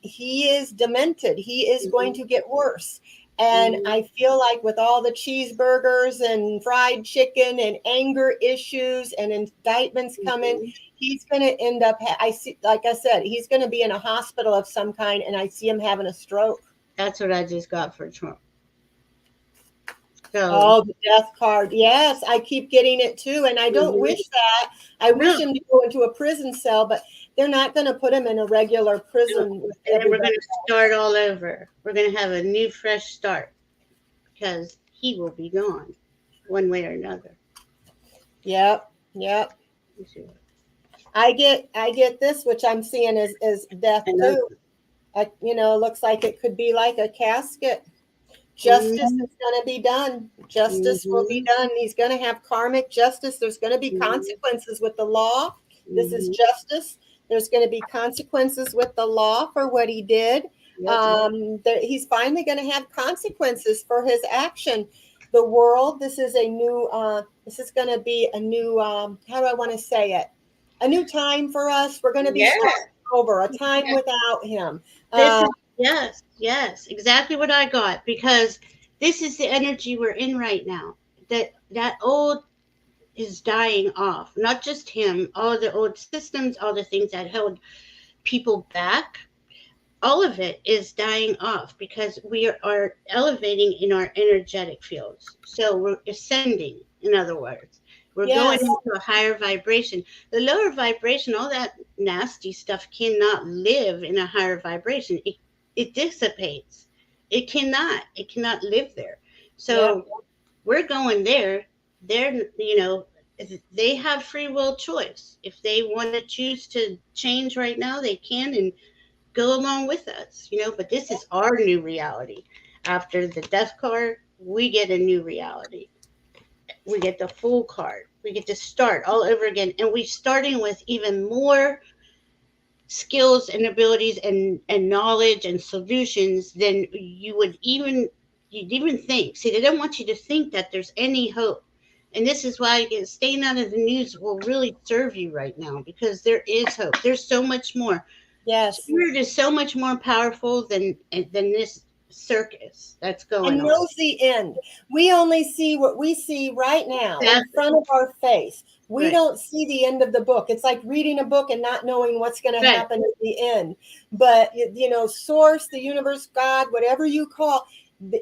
He is demented. He is going
Hmm.
to get worse. And
Hmm.
I feel like with all the cheeseburgers and fried chicken and anger issues and indictments coming,
Hmm.
he's going to end up, I see, like I said, he's going to be in a hospital of some kind, and I see him having a stroke.
That's what I just got for Trump. So,
Oh, the death card. Yes, I keep getting it too. And I don't
mhm.
wish that. I wish
No,
him to go into a prison cell, but they're not going to put him in a regular
no.
prison with
And then we're
everybody.
going to start all over. We're going to have a new, fresh start because he will be gone one way or another.
Yep. Yep.
You see.
I get this, which I'm seeing is death
And
too. Looks like it could be like a casket. Justice
Mhm.
is going to be done. Justice will be
Mhm.
done. He's going to have karmic justice. There's going to be
Mhm.
consequences with the law. This is
Mhm.
justice. There's going to be consequences with the law for what he did.
Yep.
He's finally going to have consequences for his action. The world, this is a new, this is going to be a new, how do I want to say it? A new time for us. We're going to be
Yeah.
starting over, a time without him.
This
Uh,
is yes, yes, exactly what I got because this is the energy we're in right now. That old is dying off. Not just him, all the old systems, all the things that held people back, all of it is dying off because we are elevating in our energetic fields. So we're ascending, in other words. We're going
yes,
into a higher vibration. The lower vibration, all that nasty stuff cannot live in a higher vibration. It dissipates. It cannot. It cannot live there.
yep.
So we're going there. They're, they have free will choice. If they want to choose to change right now, they can, and go along with us. But this is our new reality. After the death card, we get a new reality. We get the full card. We get to start all over again. And we're starting with even more skills and abilities and knowledge and solutions than you'd even think. See, they don't want you to think that there's any hope. And this is why staying out of the news will really serve you right now because there is hope. There's so much more.
Yes.
Spirit is so much more powerful than this circus that's going
And
on.
knows the end. We only see what we see right now in
Exactly.
front of our face. We
Right.
don't see the end of the book. It's like reading a book and not knowing what's going to
Right.
happen at the end. But, source, the universe, God, whatever you call,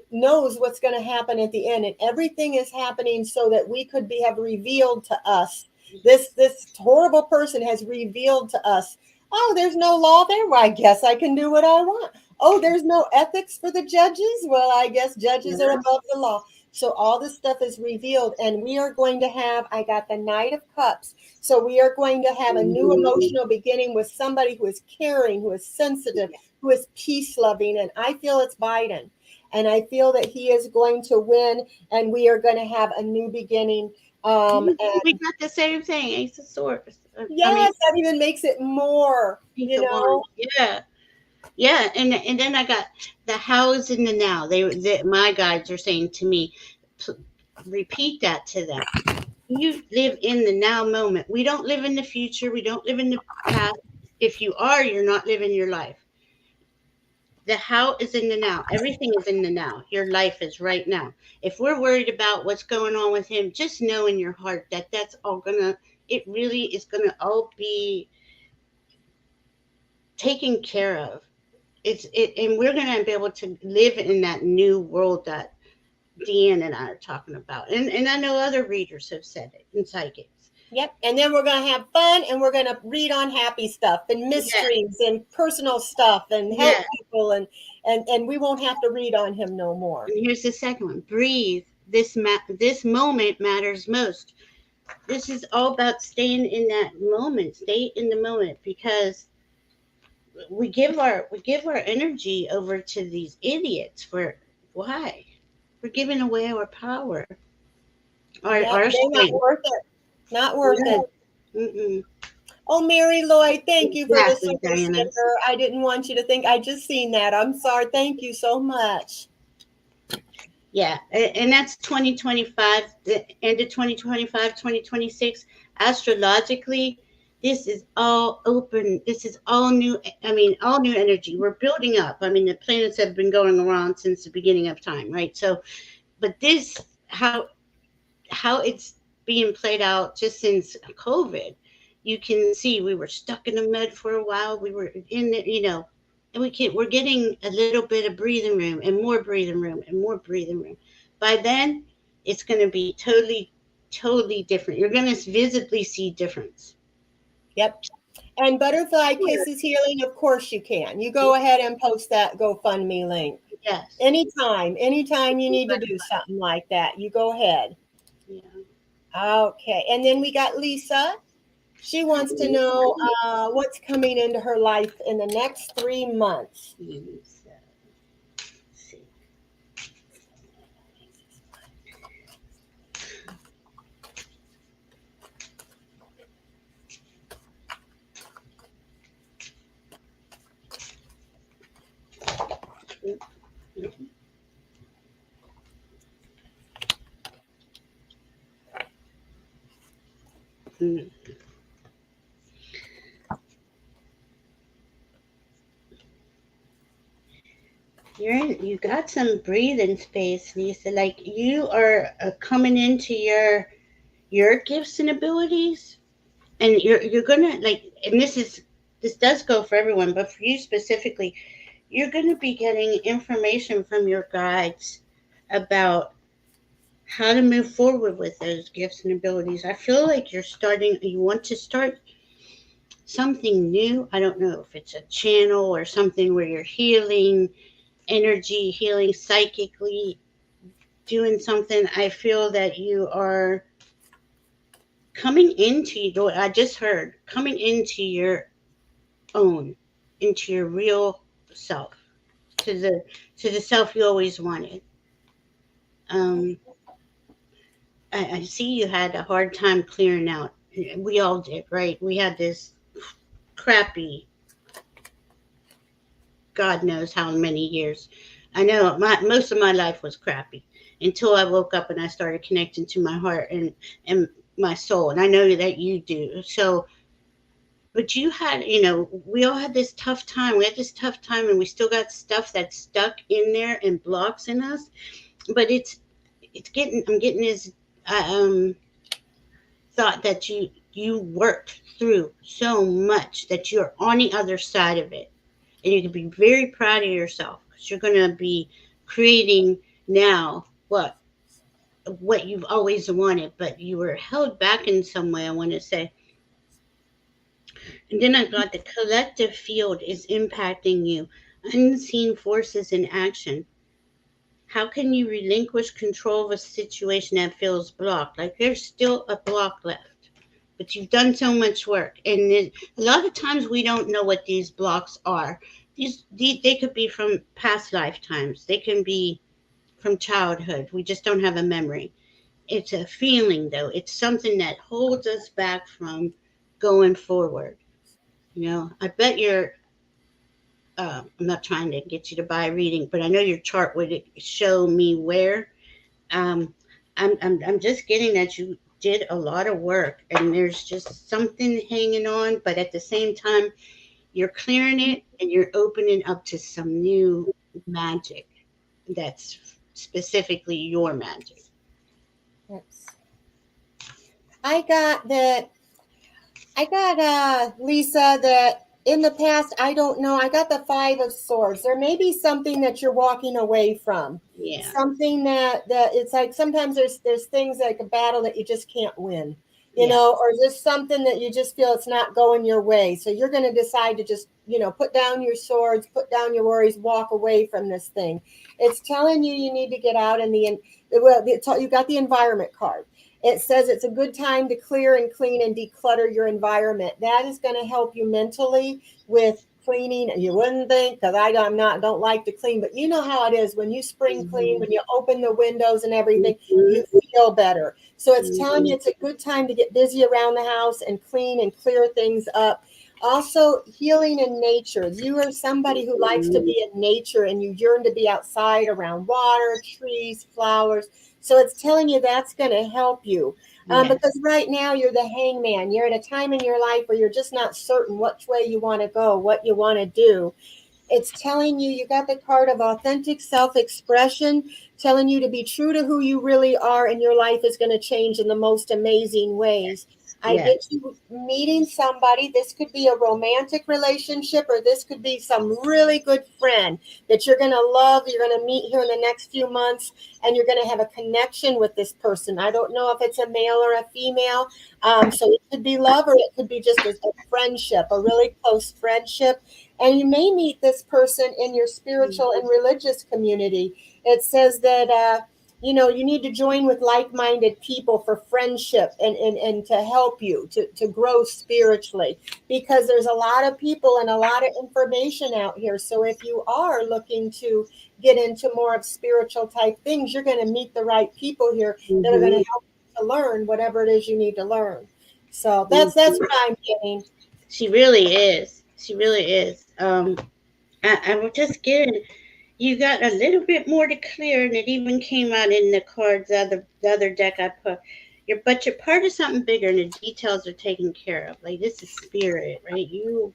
knows what's going to happen at the end. And everything is happening so that we could have revealed to us. This horrible person has revealed to us, oh, there's no law there. Well, I guess I can do what I want. Oh, there's no ethics for the judges. Well, I guess judges are
Yeah.
above the law. So all this stuff is revealed, and we are going to have, I got the Knight of Cups. So we are going to have a new
Mhm.
emotional beginning with somebody who is caring, who is sensitive, who is peace loving. And I feel it's Biden. And I feel that he is going to win, and we are going to have a new beginning.
We
And
got the same thing, Ace of Swords. I mean,
yes, that even makes it more,
Ace of Wands. Yeah, yeah, and then I got the hows and the now. My guides are saying to me, repeat that to them. You live in the now moment. We don't live in the future. We don't live in the past. If you are, you're not living your life. The how is in the now. Everything is in the now. Your life is right now. If we're worried about what's going on with him, just know in your heart that that's all gonna, it really is gonna all be taken care of. And we're gonna be able to live in that new world that Deann and I are talking about. And I know other readers have said it and psychics.
yep. And then we're going to have fun, and we're going to read on happy stuff and
Yeah,
mysteries and personal stuff and help
yeah.
people, and we won't have to read on him no more.
And here's the second one. Breathe. This moment matters most. This is all about staying in that moment. Stay in the moment because we give our energy over to these idiots for why? We're giving away our power,
Yep.
our
They're not
strength.
worth it. Not worth
Yeah.
it.
Mm-mm.
Oh, Mary Lloyd, thank you for the
Exactly,
super
Diana.
sticker. I didn't want you to think I just seen that. I'm sorry. Thank you so much.
Yeah, and that's 2025, the end of 2025, 2026. Astrologically, this is all open. This is all new. I mean, all new energy. We're building up. I mean, the planets have been going around since the beginning of time, right? So, but this, how it's being played out just since COVID, you can see we were stuck in the mud for a while. We were in the, and we're getting a little bit of breathing room and more breathing room and more breathing room. By then, it's going to be totally, totally different. You're going to visibly see difference.
Yep. And Butterfly Kisses Healing, of course you can. You go ahead and post that GoFundMe link.
Yes.
Anytime you need to do something like that, you go ahead.
Yeah.
Okay. And then we got Lisa. She wants to know what's coming into her life in the next 3 months.
Let's see. Mm. You got some breathing space, Lisa. Like you are coming into your gifts and abilities, and you're gonna like, and this does go for everyone, but for you specifically, you're gonna be getting information from your guides about how to move forward with those gifts and abilities. I feel like you want to start something new. I don't know if it's a channel or something where you're healing energy, healing psychically, doing something. I feel that you are coming I just heard, coming own, into your real self, to the self you always wanted. Um, I see you had a hard time clearing out. We all did, right? We had this crappy, God knows how many years. I know most of my life was crappy until I woke up and I started connecting to my heart and my soul. And I know that you do. So, but we all had this tough time. We had this tough time, and we still got stuff that's stuck in there and blocks in us. But I'm getting this thought that you worked through so much that you're on the other side of it, and you can be very proud of yourself because you're going to be creating now what you've always wanted, but you were held back in some way, I want to say. And then I got the collective field is impacting you, unseen forces in action. How can you relinquish control of a situation that feels blocked? Like there's still a block left, but you've done so much work. And a lot of times we don't know what these blocks are. They could be from past lifetimes, they can be from childhood. We just don't have a memory. It's a feeling, though. It's something that holds us back from going forward. I bet I'm not trying to get you to buy a reading, but I know your chart would show me where. Um, I'm just getting that you did a lot of work and there's just something hanging on, but at the same time, you're clearing it and you're opening up to some new magic that's specifically your magic.
Yes. I got that. I got Lisa, that in the past, I don't know. I got the Five of Swords. There may be something that you're walking away from.
Yeah,
Something that it's like sometimes there's things like a battle that you just can't win.
yeah,
Or just something that you just feel it's not going your way. So you're going to decide to just, put down your swords, put down your worries, walk away from this thing. It's telling you need to get out in you got the environment card. It says it's a good time to clear and clean and declutter your environment. That is going to help you mentally with cleaning. You wouldn't think, because don't like to clean, but you know how it is when you spring clean,
hmm
when you open the windows and everything,
hmm
you feel better. So it's telling
hmm
you it's a good time to get busy around the house and clean and clear things up. Also, healing in nature. You are somebody who likes to be in nature and you yearn to be outside around water, trees, flowers. So it's telling you that's going to help you.
yeah,
Because right now you're the hangman. You're at a time in your life where you're just not certain which way you want to go, what you want to do. It's telling you got the card of authentic self expression, telling you to be true to who you really are, and your life is going to change in the most amazing ways. I
yeah.
get you meeting somebody. This could be a romantic relationship, or this could be some really good friend that you're going to love. You're going to meet here in the next few months, and you're going to have a connection with this person. I don't know if it's a male or a female. So it could be love, or it could be just a friendship, a really close friendship, and you may meet this person in your spiritual and religious community. It says that you need to join with like-minded people for friendship and to help you to grow spiritually, because there's a lot of people and a lot of information out here. So if you are looking to get into more of spiritual type things, you're going to meet the right people here that are going to
hmm
help you to learn whatever it is you need to learn. So that's
hmm
what I'm getting.
She really is. She really is. I was just kidding. You got a little bit more to clear, and it even came out in the cards, the other deck I put. But you're part of something bigger, and the details are taken care of. Like this is spirit, right? You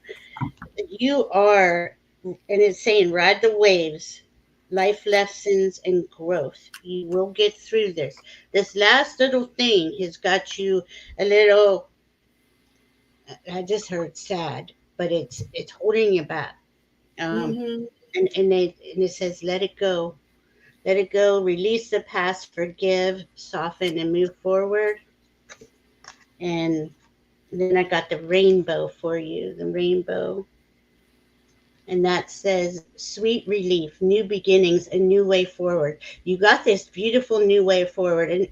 are, and it's saying ride the waves, life lessons and growth. You will get through this. This last little thing has got you a little. I just heard sad, but it's holding you back. Um,
Mm-hmm.
and it says let it go. Let it go, release the past, forgive, soften, and move forward. And then I got the rainbow for you, the rainbow. And that says sweet relief, new beginnings, a new way forward. You got this beautiful new way forward. And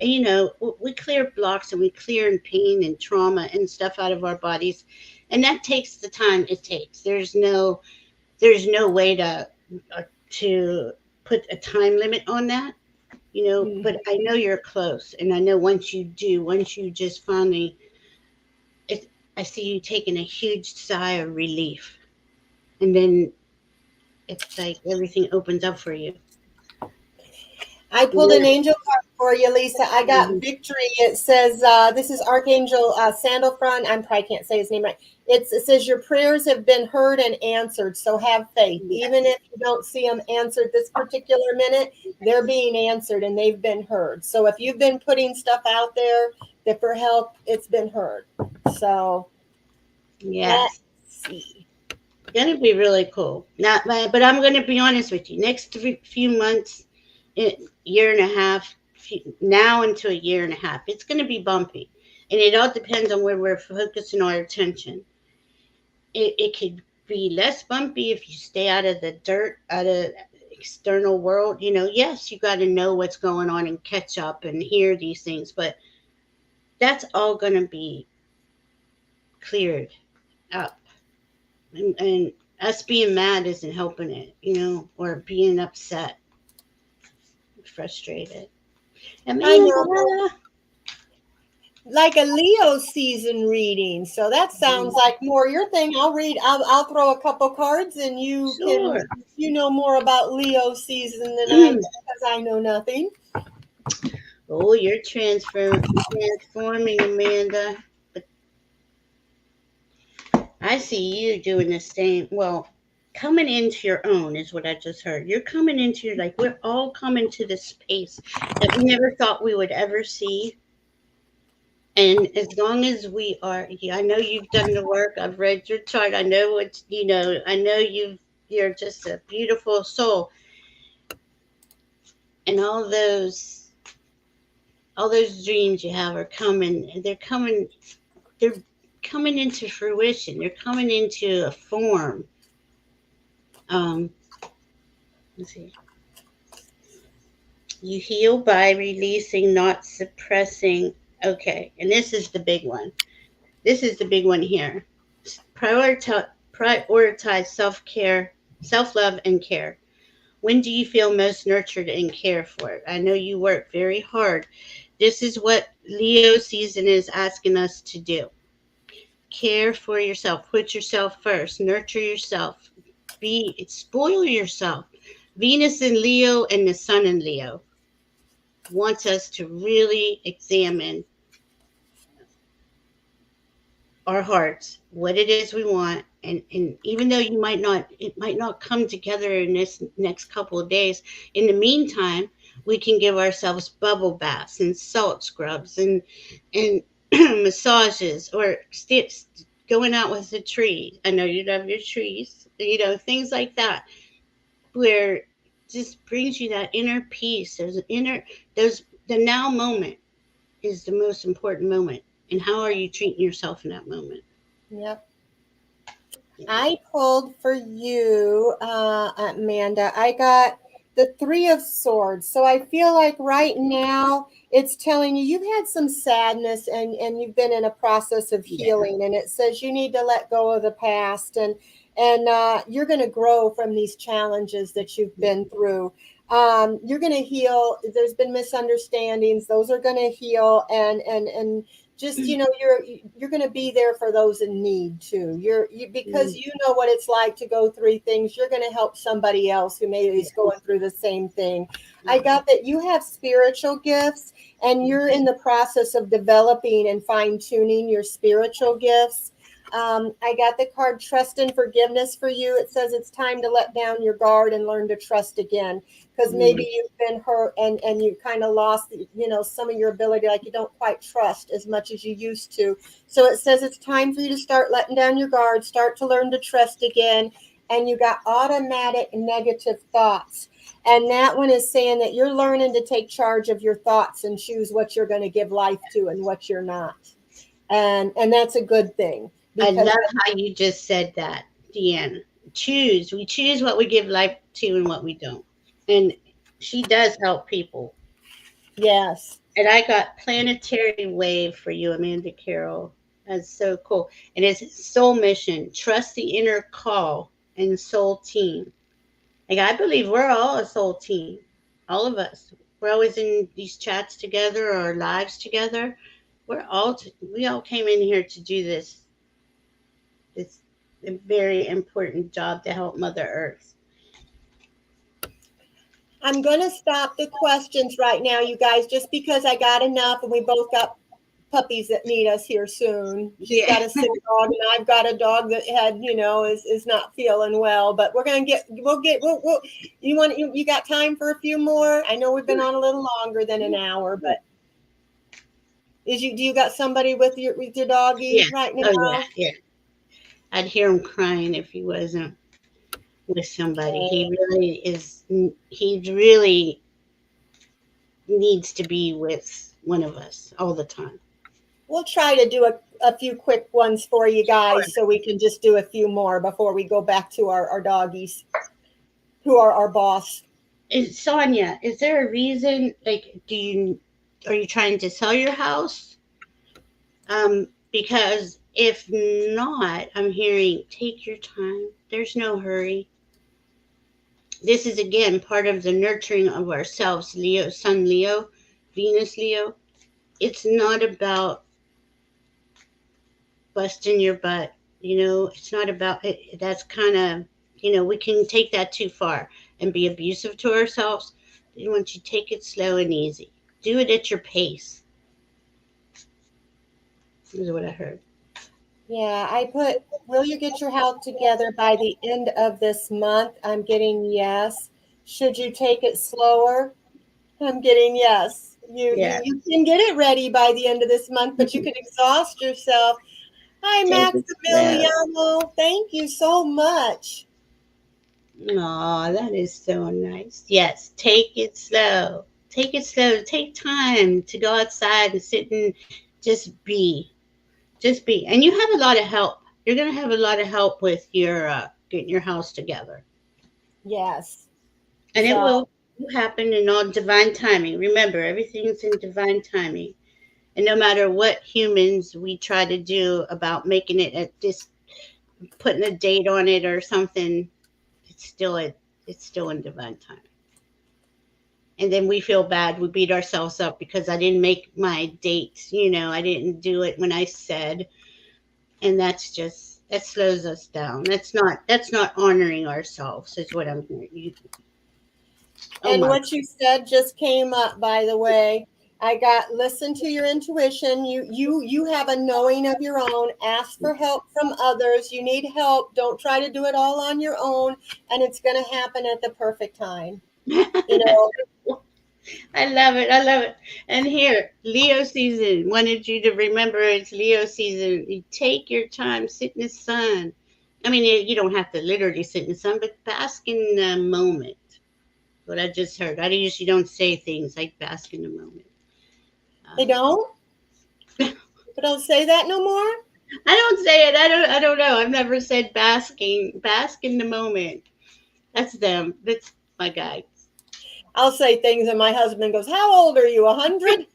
we clear blocks and we clear pain and trauma and stuff out of our bodies. And that takes the time it takes. There's no way to put a time limit on that. But
Mm-hmm.
I know you're close, and I know once you just finally, it, I see you taking a huge sigh of relief, and then it's like everything opens up for you.
I
And
pulled an angel card for you, Lisa. I got
then,
victory. It says, this is Archangel Sandalfront. I probably can't say his name right. It says, your prayers have been heard and answered, so have faith. Even
yes,
if you don't see them answered this particular minute, they're being answered and they've been heard. So if you've been putting stuff out there that for help, it's been heard. So let's
yes,
see.
gonna be really cool. Not, but I'm gonna be honest with you. Next few months, year and a half, now into a year and a half, it's gonna be bumpy, and it all depends on where we're focusing our attention. It could be less bumpy if you stay out of the dirt, out of external world. Yes, you got to know what's going on and catch up and hear these things, but that's all going to be cleared up. And us being mad isn't helping it, or being upset, frustrated.
I know,
Amanda,
like a Leo season reading. So that sounds like more your thing. I'll throw a couple cards and
sure.
you know more about Leo season than I do because I know nothing.
Oh, you're transforming, Amanda. But I see you doing the same. Well, coming into your own is what I just heard. You're coming into your, like, we're all coming to this space that we never thought we would ever see. And as long as we are, yeah, I know you've done the work. I've read your chart. I know I know you're just a beautiful soul. And all those dreams you have are coming. They're coming into fruition. They're coming into a form. Um, let's see. You heal by releasing, not suppressing. Okay, and this is the big one. This is the big one here. Prioritize self care, self love, and care. When do you feel most nurtured and cared for? I know you work very hard. This is what Leo season is asking us to do. Care for yourself. Put yourself first. Nurture yourself. Spoil yourself. Venus in Leo and the Sun in Leo wants us to really examine our hearts, what it is we want. And even though it might not come together in this next couple of days, in the meantime, we can give ourselves bubble baths and salt scrubs and massages or going out with the tree. I know you love your trees, things like that, where just brings you that inner peace. Those the now moment is the most important moment. And how are you treating yourself in that moment?
Yep. I pulled for you, Amanda. I got the Three of Swords. So I feel like right now it's telling you you've had some sadness and you've been in a process of
Yeah.
healing. And it says you need to let go of the past and you're going to grow from these challenges that you've been through. You're going to heal. There's been misunderstandings. Those are going to heal and just you're going to be there for those in need too. Because
Mm,
you know what it's like to go through things. You're going to help somebody else who maybe
yeah,
is going through the same thing. I
yeah.
got that you have spiritual gifts, and you're in the process of developing and fine tuning your spiritual gifts. I got the card trust and forgiveness for you. It says it's time to let down your guard and learn to trust again, because maybe
Mm.
you've been hurt and you kind of lost some of your ability, like you don't quite trust as much as you used to. So it says it's time for you to start letting down your guard, start to learn to trust again. And you got automatic negative thoughts, and that one is saying that you're learning to take charge of your thoughts and choose what you're going to give life to and what you're not. And that's a good thing,
I
because
love how you just said that, Deann. Choose. We choose what we give life to and what we don't. And she does help people.
yes.
And I got Planetary Wave for you, Amanda Carroll. That's so cool. And it's soul mission. Trust the inner call and soul team. Like I believe we're all a soul team. All of us. We're always in these chats together or lives together. We all came in here to do this very important job to help Mother Earth.
I'm going to stop the questions right now, you guys, just because I got enough and we both got puppies that need us here soon. She's
Yeah.
got a sick dog, and I've got a dog that is not feeling well. But we're gonna we'll you got time for a few more? I know we've been on a little longer than an hour, but do you got somebody with your doggy
Yeah.
right
Oh yeah.
now?
Yeah. I'd hear him crying if he wasn't with somebody. He really is. He really needs to be with one of us all the time.
We'll try to do a few quick ones for you guys, so we can just do a few more before we go back to our doggies, who are our boss.
Sonia, is there a reason? Like, are you trying to sell your house? Because if not, I'm hearing take your time. There's no hurry. This is again part of the nurturing of ourselves. Leo, Sun Leo, Venus Leo. It's not about busting your butt. It's not about it. That's kind of, we can take that too far and be abusive to ourselves. They want you to take it slow and easy. Do it at your pace, is what I heard.
Yeah, I put, will you get your health together by the end of this month? I'm getting yes. Should you take it slower? I'm getting yes. You
Yeah.
you you can get it ready by the end of this month, but you could exhaust yourself. Hi,
Take it slow.
Maximiliano. Thank you so much.
Aw, that is so nice. Yes, take it slow. Take it slow. Take time to go outside and sit and just be. Just be. And you have a lot of help. You're going to have a lot of help with your getting your house together.
Yes.
And it
So,
will happen in all divine timing. Remember, everything's in divine timing. And no matter what humans we try to do about making it at this, putting a date on it or something, it's still it's still in divine time. And then we feel bad. We beat ourselves up because I didn't make my date. I didn't do it when I said, and that slows us down. That's not honoring ourselves. Is what I'm hearing. Oh
and
my.
what you said just came up, by the way. I got, listen to your intuition. You have a knowing of your own. Ask for help from others. You need help. Don't try to do it all on your own, and it's going to happen at the perfect time. You know,
I love it. I love it. And here, Leo season. Wanted you to remember it's Leo season. You take your time, sit in the sun. I mean, you don't have to literally sit in the sun, but bask in the moment. What I just heard. I usually don't say things like bask in the moment.
they don't. They don't say that no more.
I don't say it. I don't know. I've never said basking. Bask in the moment. That's them. That's my guy.
I'll say things, and my husband goes, "How old are you? 100?"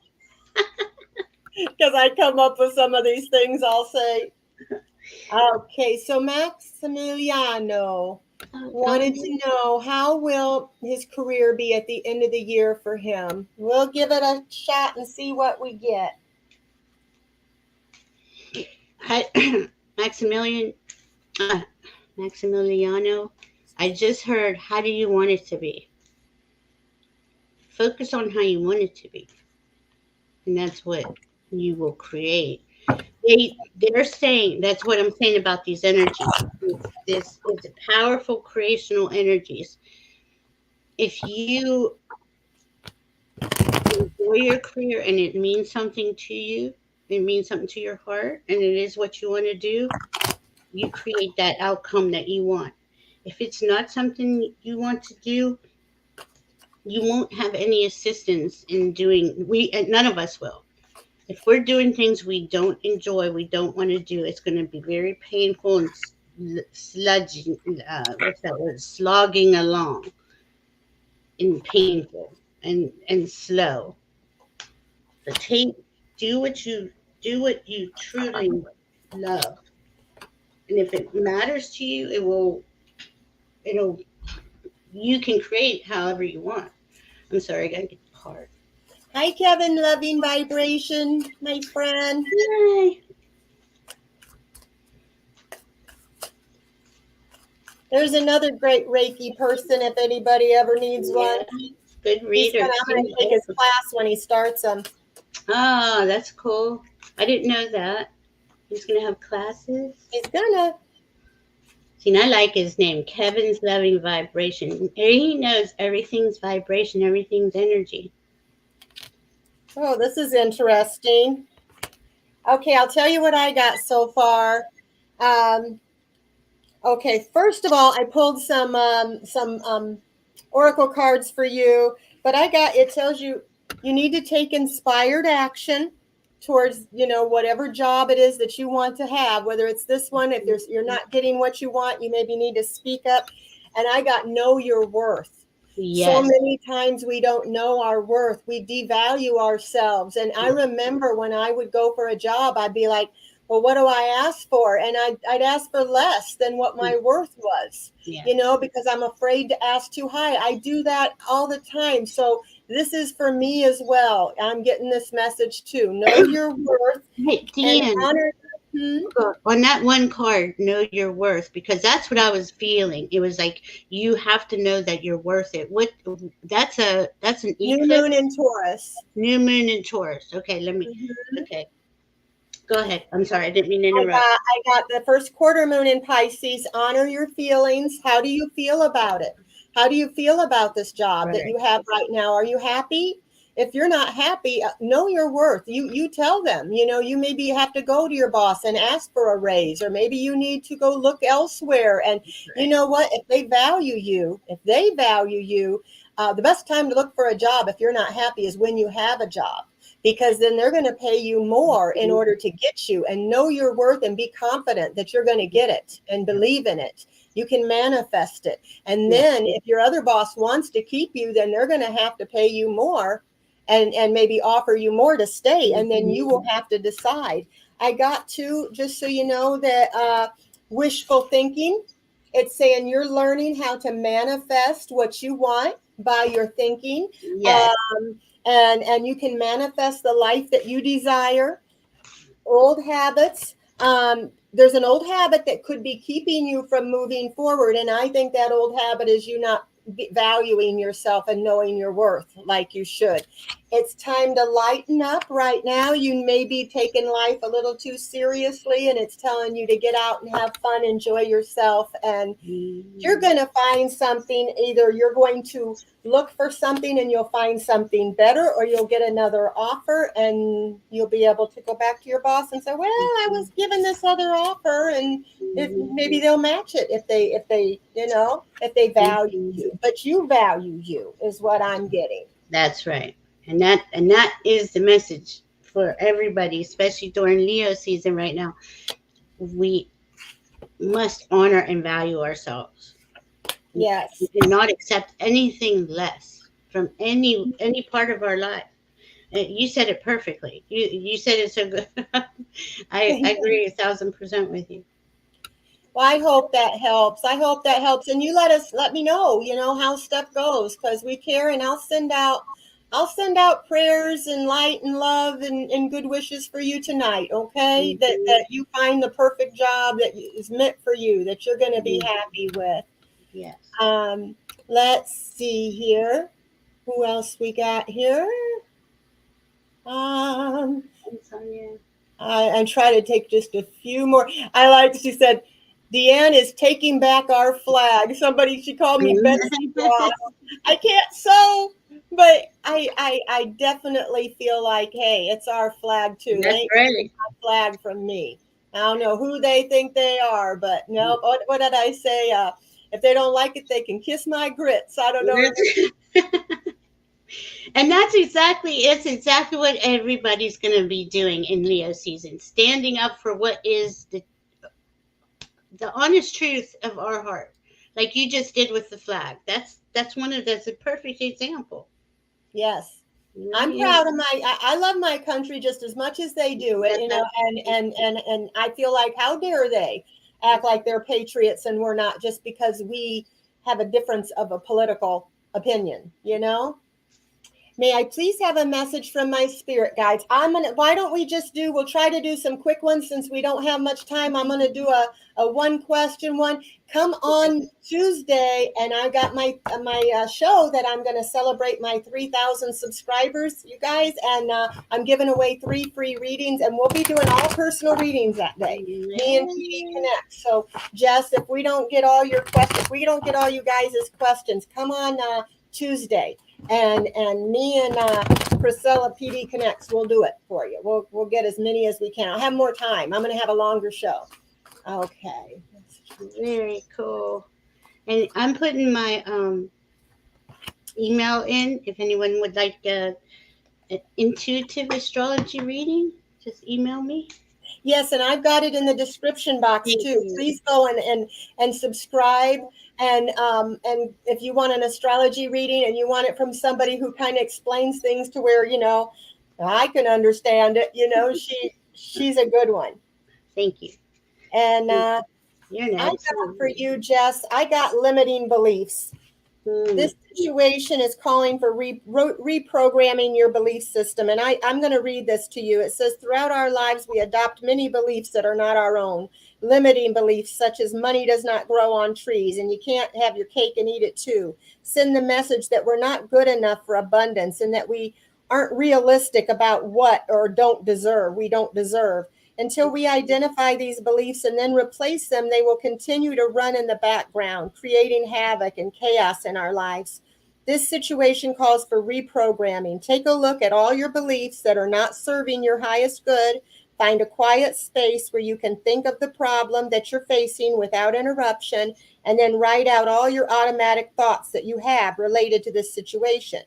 Because I come up with some of these things. I'll say, "Okay, so Maximiliano wanted
Um,
to know, how will his career be at the end of the year for him? We'll give it a shot and see what we get."
Maximilian, uh, Maximiliano, I just heard, how do you want it to be? Focus on how you want it to be, and that's what you will create. They're saying, that's what I'm saying about these energies. This is powerful creational energies. If you enjoy your career and it means something to you, it means something to your heart, and it is what you want to do, you create that outcome that you want. If it's not something you want to do, you won't have any assistance in doing. None of us will. If we're doing things we don't enjoy, we don't want to do, it's going to be very painful and sludging. What's that word? Slogging along and painful and slow. But do what you truly love, and if it matters to you, it'll you can create however you want. I'm sorry, I gotta get the card.
Hi, Kevin, loving vibration, my friend.
Yay.
There's another great Reiki person if anybody ever needs one.
Yeah, good reader.
I'm going to take his class when he starts them.
Oh, that's cool. I didn't know that. He's gonna have classes.
He's gonna.
See, and I like his name, Kevin's Loving Vibration. He knows everything's vibration, everything's energy.
Oh, this is interesting. Okay, I'll tell you what I got so far. Okay, first of all, I pulled some oracle cards for you, but it tells you need to take inspired action towards, whatever job it is that you want to have, whether it's this one, if you're not getting what you want, you maybe need to speak up. And I got know your worth.
Yes.
So many times we don't know our worth. We devalue ourselves. And I remember when I would go for a job, I'd be like, well, what do I ask for? And I'd ask for less than what my worth was, because I'm afraid to ask too high. I do that all the time. So this is for me as well. I'm getting this message too. Know your worth.
Hey, Deann,
and honor.
On that one card, know your worth, because that's what I was feeling. It was like you have to know that you're worth it. That's an eclipse.
New moon in Taurus.
New moon in Taurus. Okay, okay. Go ahead. I'm sorry, I didn't mean to interrupt.
I got the first quarter moon in Pisces. Honor your feelings. How do you feel about it? How do you feel about this job that you have right now? Are you happy? If you're not happy, know your worth. You tell them, you maybe have to go to your boss and ask for a raise, or maybe you need to go look elsewhere. And you know what? If they value you, the best time to look for a job if you're not happy is when you have a job, because then they're going to pay you more in order to get you. And know your worth and be confident that you're going to get it and believe in it. You can manifest it. And then if your other boss wants to keep you, then they're going to have to pay you more and maybe offer you more to stay. And then you will have to decide. I got to, just so you know, that wishful thinking, it's saying you're learning how to manifest what you want by your thinking.
Yes.
And you can manifest the life that you desire. Old habits. There's an old habit that could be keeping you from moving forward. And I think that old habit is you not valuing yourself and knowing your worth like you should. It's time to lighten up right now. You may be taking life a little too seriously, and it's telling you to get out and have fun, enjoy yourself. And you're going to find something. Either you're going to look for something and you'll find something better, or you'll get another offer and you'll be able to go back to your boss and say, well, I was given this other offer, and maybe they'll match it if they value you. But you value you is what I'm getting.
That's right. And that is the message for everybody, especially during Leo season right now. We must honor and value ourselves.
Yes.
And not accept anything less from any part of our life. You said it perfectly. You said it so good. I agree 1,000% with you.
Well, I hope that helps. And you let me know, how stuff goes, because we care, and I'll send out I'll send out prayers and light and love and good wishes for you tonight, okay?
Mhm.
That you find the perfect job that is meant for you, that you're going to be
Mhm.
happy with.
Yes.
Um, let's see here. Who else we got here? Um,
And Sonia.
and try to take just a few more. I like, she said, Deann is taking back our flag. Somebody, she called me Betsy Ross. I can't sew, but I definitely feel like, hey, it's our flag too. They
That's
ain't taking
right.
my flag from me. I don't know who they think they are, but no, what did I say? If they don't like it, they can kiss my grits. I don't know what
And it's exactly what everybody's going to be doing in Leo season, standing up for what is the honest truth of our heart, like you just did with the flag. That's a perfect example.
Yes.
You know,
I'm proud of I love my country just as much as they do. And,
that
you know,
that
and I feel like, how dare they act like they're patriots and we're not, just because we have a difference of a political opinion, you know? May I please have a message from my spirit guides? Why don't we just we'll try to do some quick ones since we don't have much time. I'm gonna do a one question one. Come on Tuesday, and I got my show that I'm gonna celebrate my 3,000 subscribers, you guys, and I'm giving away 3 free readings, and we'll be doing all personal readings that day. Me and PD
Man.
Connect. So, Jess, if we don't get all your questions, if we don't get all you guys' questions, come on Tuesday, and me and Priscilla PD Connects will do it for you. We'll get as many as we can. I'll have more time. I'm going to have a longer show. Okay.
Very cool. And I'm putting my email in if anyone would like an intuitive astrology reading. Just email me.
Yes, and I've got it in the description box
Thank
too.
you.
Please go and subscribe. And if you want an astrology reading and you want it from somebody who kind of explains things to where, I can understand it, she's a good one.
Thank you.
And
You're an
I got for
absolute.
you, Jess, I got limiting beliefs.
Hmm.
This situation is calling for reprogramming your belief system. And I'm going to read this to you. It says, throughout our lives, we adopt many beliefs that are not our own, limiting beliefs such as money does not grow on trees and you can't have your cake and eat it too. Send the message that we're not good enough for abundance and that we aren't realistic about what or we don't deserve. Until we identify these beliefs and then replace them, they will continue to run in the background, creating havoc and chaos in our lives. This situation calls for reprogramming. Take a look at all your beliefs that are not serving your highest good. Find a quiet space where you can think of the problem that you're facing without interruption, and then write out all your automatic thoughts that you have related to this situation.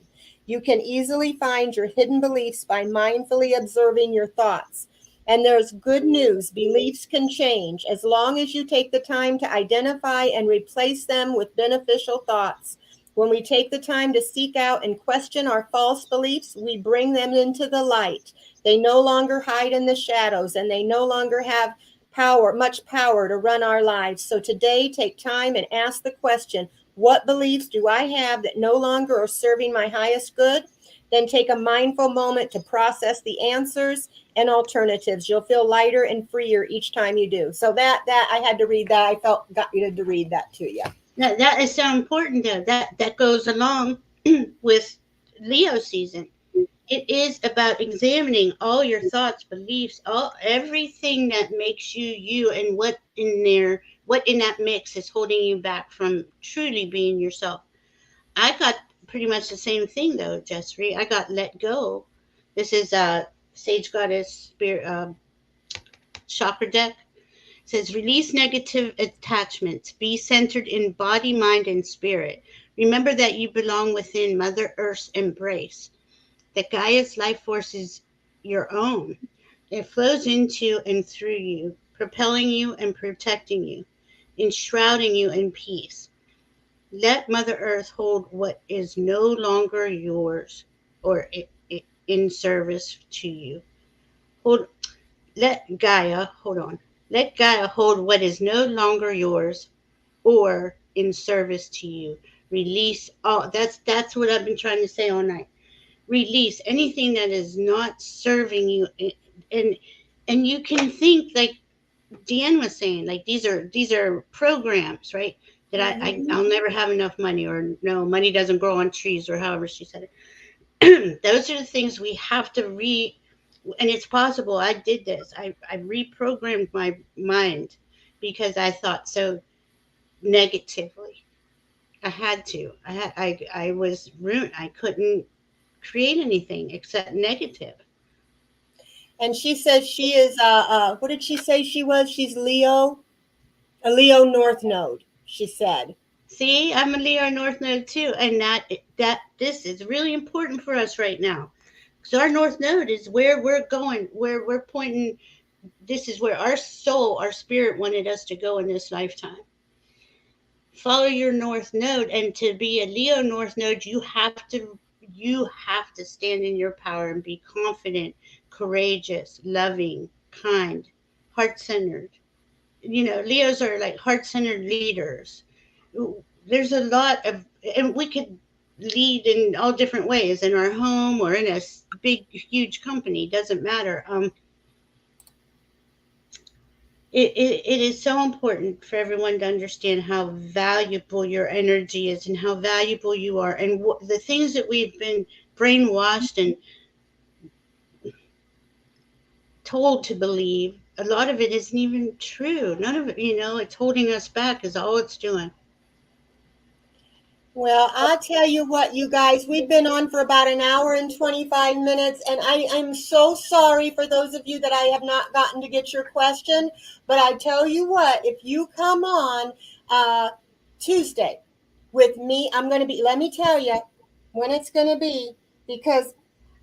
You can easily find your hidden beliefs by mindfully observing your thoughts. And there's good news. Beliefs can change as long as you take the time to identify and replace them with beneficial thoughts. When we take the time to seek out and question our false beliefs, we bring them into the light. They no longer hide in the shadows and they no longer have much power to run our lives. So today, take time and ask the question, what beliefs do I have that no longer are serving my highest good? Then take a mindful moment to process the answers and alternatives. You'll feel lighter and freer each time you do. So that I had to read that. I felt got you to read that to you.
That is so important though. That goes along with Leo season. It is about examining all your thoughts, beliefs, all everything that makes you you, and what in that mix is holding you back from truly being yourself. I got pretty much the same thing though, Jessry. I got let go. This is Sage Goddess Spirit chakra deck. It says release negative attachments. Be centered in body, mind, and spirit. Remember that you belong within Mother Earth's embrace. That Gaia's life force is your own. It flows into and through you, propelling you and protecting you, enshrouding you in peace. Let Mother Earth hold what is no longer yours or in service to you. Hold, hold on. Let Gaia hold what is no longer yours or in service to you. Release all. That's what I've been trying to say all night. release anything that is not serving you. And and you can think like Deann was saying, like these are programs, right? That
Mhm.
I'll never have enough money, or no, money doesn't grow on trees, or however she said it. Those are the things we have to and it's possible. I did this. I reprogrammed my mind because I thought so negatively. I had to. I was ruined. I couldn't create anything except negative.
And she says she is what did she say she was? She's Leo, a Leo North Node, she said.
See, I'm a Leo North Node too, and that this is really important for us right now. So our North Node is where we're going, where we're pointing. This is where our soul, our spirit wanted us to go in this lifetime. Follow your North Node, and to be a Leo North Node, you have to stand in your power and be confident, courageous, loving, kind, heart-centered. Leos are like heart-centered leaders. There's a lot of, and we could lead in all different ways in our home or in a big, huge company. Doesn't matter. It is so important for everyone to understand how valuable your energy is and how valuable you are, and the things that we've been brainwashed and told to believe. A lot of it isn't even true. None of it, it's holding us back, is all it's doing.
Well, I'll tell you what, you guys, we've been on for about an hour and 25 minutes, and I'm so sorry for those of you that I have not gotten to get your question. But I tell you what, if you come on uh, Tuesday with me, I'm going to be, let me tell you when it's going to be, because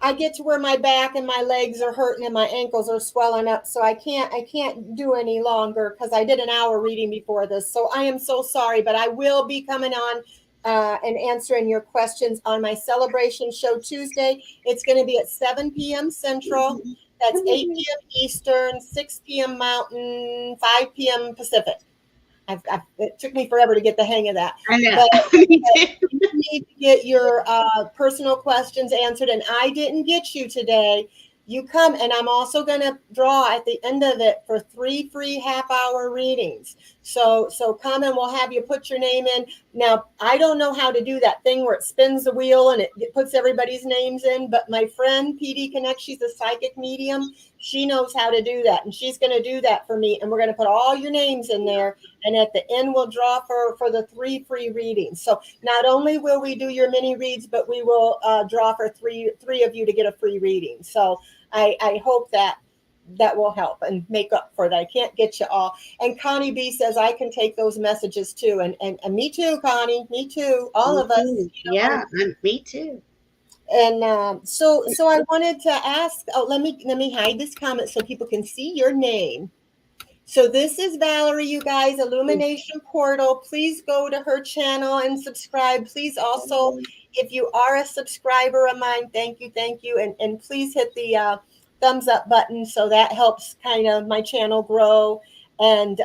I get to where my back and my legs are hurting and my ankles are swelling up, so I can't do any longer because I did an hour reading before this. So I am so sorry, but I will be coming on and answering your questions on my celebration show Tuesday. It's going to be at 7 p.m. Central. That's 8 p.m. Eastern, 6 p.m. Mountain, 5 p.m. Pacific. It took me forever to get the hang of that.
I know.
But
Me too.
you need to get your personal questions answered, and I didn't get you today. You come, and I'm also going to draw at the end of it for 3 free half-hour readings. So come, and we'll have you put your name in. Now, I don't know how to do that thing where it spins the wheel and it puts everybody's names in, but my friend PD Connect, she's a psychic medium. She knows how to do that, and she's going to do that for me. And we're going to put all your names in there, and at the end we'll draw for the 3 free readings. So not only will we do your mini reads, but we will draw for three of you to get a free reading. So I hope that will help and make up for that. I can't get you all. And Connie B says I can take those messages too, and me too, Connie, me too, all of us.
Yeah, me too.
And so I wanted to ask. Oh, let me hide this comment so people can see your name. So this is Valerie, you guys, Illumination Portal. Please go to her channel and subscribe. Please also, if you are a subscriber of mine, thank you. And please hit the thumbs up button so that helps kind of my channel grow. And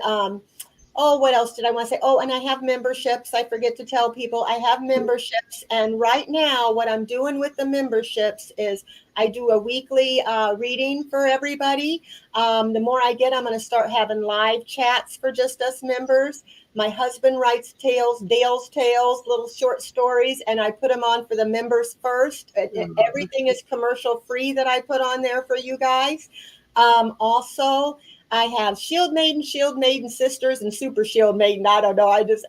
oh, what else did I want to say? Oh, and I have memberships. I forget to tell people I have memberships. And right now, what I'm doing with the memberships is I do a weekly reading for everybody. The more I get, I'm going to start having live chats for just us members. My husband writes tales, Dale's tales, little short stories, and I put them on for the members first. Everything is commercial free that I put on there for you guys. Also, I have Shield Maiden Sisters, and Super Shield Maiden. I don't know. I just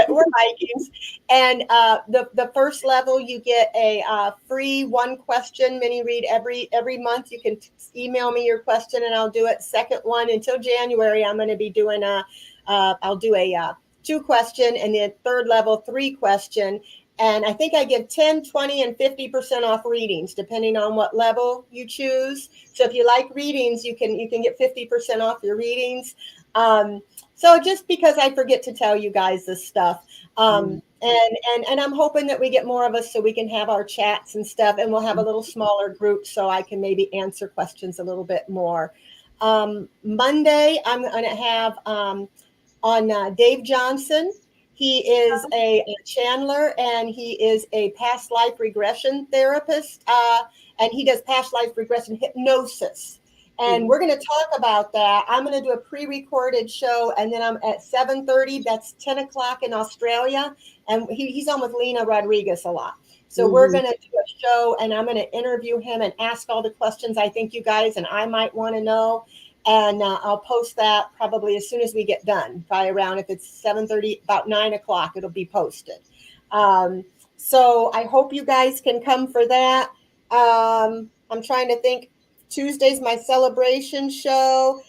we're Vikings. And the first level, you get a free one question mini read every month. You can email me your question, and I'll do it. Second one until January, I'm going to be doing I'll do a 2 question, and then third level 3 question. And I think I give 10, 20, and 50% off readings, depending on what level you choose. So if you like readings, you can get 50% off your readings. So just because I forget to tell you guys this stuff. And I'm hoping that we get more of us so we can have our chats and stuff, and we'll have a little smaller group so I can maybe answer questions a little bit more. Monday, I'm going to have on Dave Johnson. He is a channeler, and he is a past life regression therapist, and he does past life regression hypnosis. And
Mhm.
we're going to talk about that. I'm going to do a pre-recorded show, and then I'm at 7:30. That's 10 o'clock in Australia, and he's on with Lena Rodriguez a lot. So we're
Mhm.
going to do a show, and I'm going to interview him and ask all the questions I think you guys and I might want to know. And I'll post that probably as soon as we get done. Probably around, if it's 7:30, about 9 o'clock, it'll be posted. Um, so I hope you guys can come for that. I'm trying to think. Tuesday's my celebration show.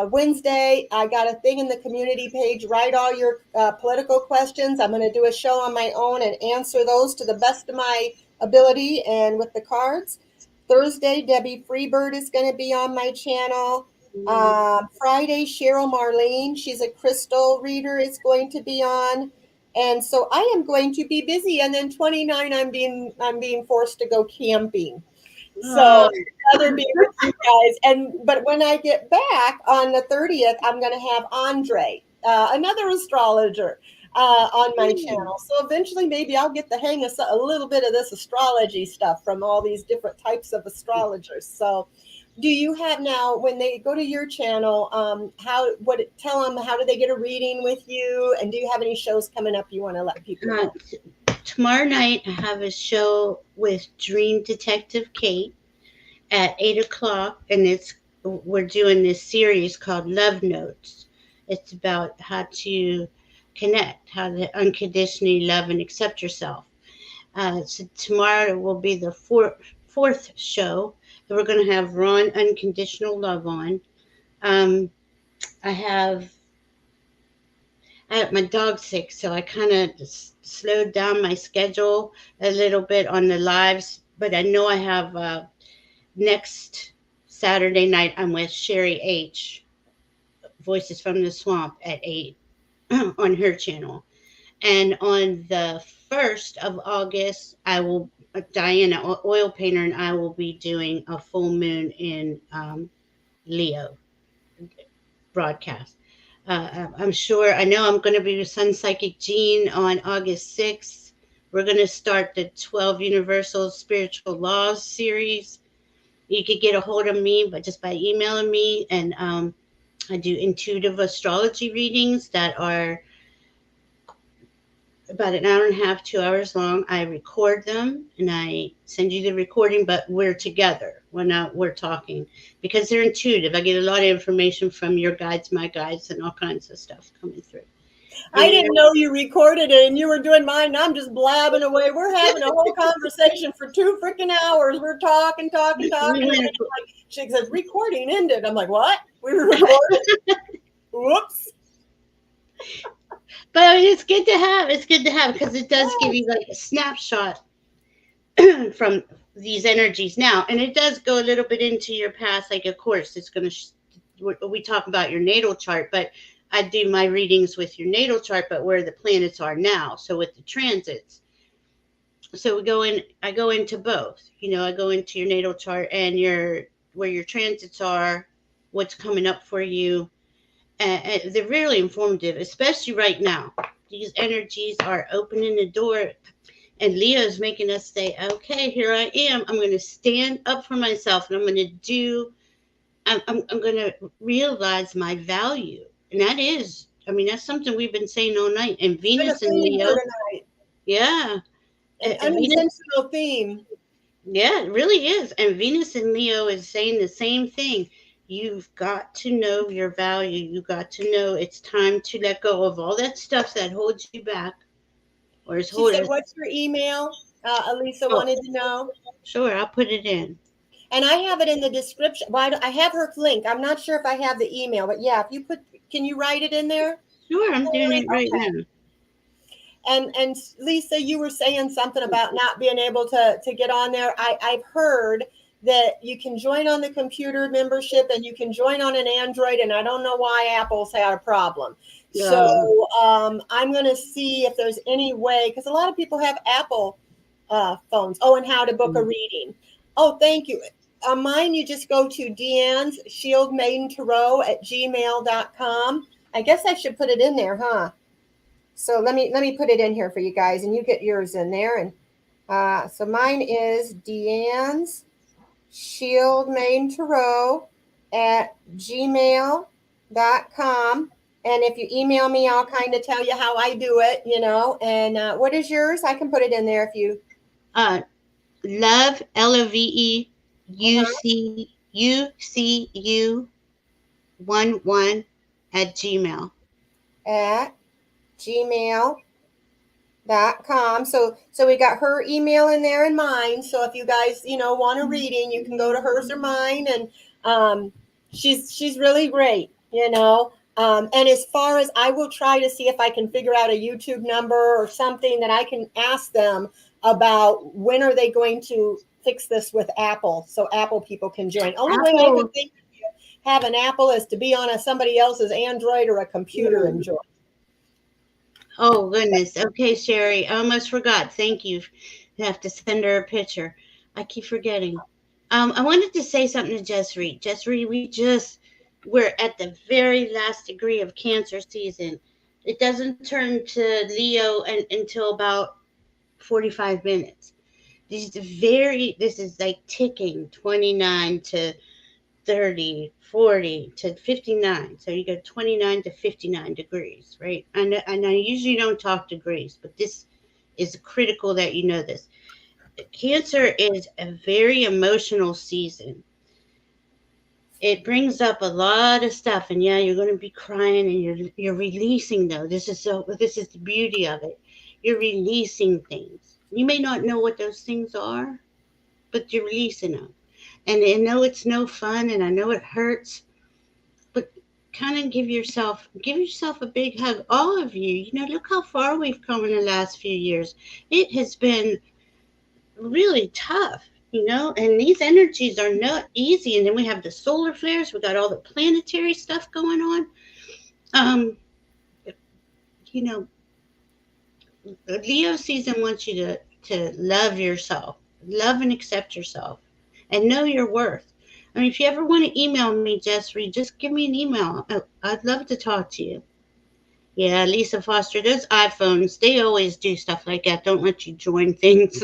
Wednesday, I got a thing in the community page. Write all your political questions. I'm going to do a show on my own and answer those to the best of my ability and with the cards. Thursday, Debbie Freebird is going to be on my channel.
Mhm.
Friday, Cheryl Marlene, she's a crystal reader, is going to be on. And so I am going to be busy. And then 29, I'm being forced to go camping. So
Oh,
I'd rather be with you guys. But when I get back on the 30th, I'm going to have Andre, another astrologer, on my channel. So eventually, maybe I'll get the hang of a little bit of this astrology stuff from all these different types of astrologers. So, do you have now, when they go to your channel, tell them, how do they get a reading with you? And do you have any shows coming up you want to let people know?
tomorrow night I have a show with Dream Detective Kate at 8 o'clock, and it's we're doing this series called Love Notes. It's about how to connect, how to unconditionally love and accept yourself. So tomorrow will be the fourth show, and we're going to have Ron Unconditional Love on. Um, I have my dog's sick, so I kind of slowed down my schedule a little bit on the lives. But I know I have next Saturday night. I'm with Sherry H. Voices from the Swamp at 8 on her channel, and on the 1st of August, I will Diana Oil Painter and I will be doing a full moon in Leo broadcast. I'm sure, I know I'm going to be with Sun Psychic Jean on August 6th. We're going to start the 12 Universal Spiritual Laws series. You could get a hold of me but just by emailing me, and I do intuitive astrology readings that are about an hour and a half, 2 hours long. I record them and I send you the recording, but we're together. We're talking because they're intuitive. I get a lot of information from your guides, my guides, and all kinds of stuff coming through. And
I didn't know you recorded it and you were doing mine. I'm just blabbing away. We're having a whole conversation for 2 freaking hours. We're talking, talking,
we
talking. And then
went,
like, she says, recording ended. I'm like, what? We were recording? Whoops.
but it's good to have. It's good to have because it does give you like a snapshot from these energies now, and it does go a little bit into your past. Like, of course, it's going to. We talk about your natal chart, but I do my readings with your natal chart, but where the planets are now. So with the transits, so we go in. I go into both. I go into your natal chart and your where your transits are, what's coming up for you, and they're really informative, especially right now. These energies are opening the door, and Leo's making us say, okay, here I am. I'm going to stand up for myself, and I'm going to do, I'm going to realize my value. And that is, I mean, that's something we've been saying all night. And
It's been a
Venus and
theme for
Leo,
tonight,
yeah.
an
Venus,
unintentional theme.
yeah, it really is. And Venus and Leo is saying the same thing. You've got to know your value. You got to know it's time to let go of all that stuff that holds you back or is
She said,
holding.
what's your email? Elisa
Oh,
wanted to know.
sure, I'll put it in.
And I have it in the description. Well, I have her link. I'm not sure if I have the email, but yeah, if you can you write it in there?
Sure, I'm doing it right
Okay.
now.
And Lisa, you were saying something about not being able to get on there. I've heard that you can join on the computer membership and you can join on an Android, and I don't know why Apple's had a problem. So
Uh,
I'm going to see if there's any way, because a lot of people have Apple phones. Oh, and how to book a reading. Oh, thank you. On mine, you just go to Deann's Shield Maiden Tarot at gmail.com. I guess I should put it in there, huh? So let me put it in here for you guys, and you get yours in there. And so mine is Deann's Shield Main Tarot at gmail.com. And if you email me, I'll kind of tell you how I do it, you know. And what is yours? I can put it in there if you.
Uh, love LOVE
Uh-huh.
UCU11 at Gmail.
At gmail.com. So we got her email in there and mine. So if you guys, want a reading, you can go to hers or mine. And um, she's really great. And as far as, I will try to see if I can figure out a YouTube number or something that I can ask them about when are they going to fix this with Apple, so Apple people can join. Only way I could
Apple.
think have an Apple is to be on somebody else's Android or a computer and join.
Oh goodness. Okay, Sherry. I almost forgot. Thank you. You have to send her a picture. I keep forgetting. I wanted to say something to Jessry. Jessry, we're at the very last degree of Cancer season. It doesn't turn to Leo until about 45 minutes. This is like ticking 29 to 30, 40 to 59. So you go 29 to 59 degrees, right? And I usually don't talk degrees, but this is critical that you know this. Cancer is a very emotional season. It brings up a lot of stuff, and yeah, you're going to be crying, and you're releasing though. This is the beauty of it. You're releasing things. You may not know what those things are, but you're releasing them. And I know it's no fun, and I know it hurts, but kind of give yourself a big hug, all of you. Look how far we've come in the last few years. It has been really tough, and these energies are not easy. And then we have the solar flares, we got all the planetary stuff going on. um you know Leo season wants you to love yourself, love and accept yourself, and know your worth. I mean, if you ever want to email me, Jessry, just give me an email. I'd love to talk to you. Yeah, Lisa Foster, those iPhones, they always do stuff like that. Don't let you join things.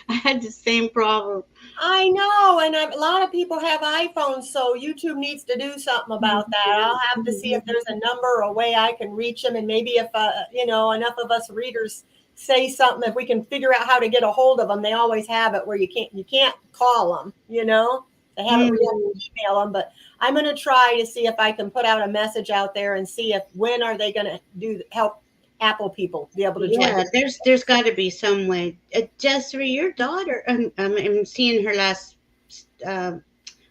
I had the same problem.
I know, and a lot of people have iPhones, so YouTube needs to do something about that. I'll have to see if there's a number or a way I can reach them, and maybe if enough of us readers say something, if we can figure out how to get a hold of them. They always have it where you can't call them. They have it where you have
Mm,
to email them. But I'm going to try to see if I can put out a message out there and see if when are they going to do help Apple people be able to join.
yeah, there's got to be some way. Jessry, your daughter, I'm seeing her last uh,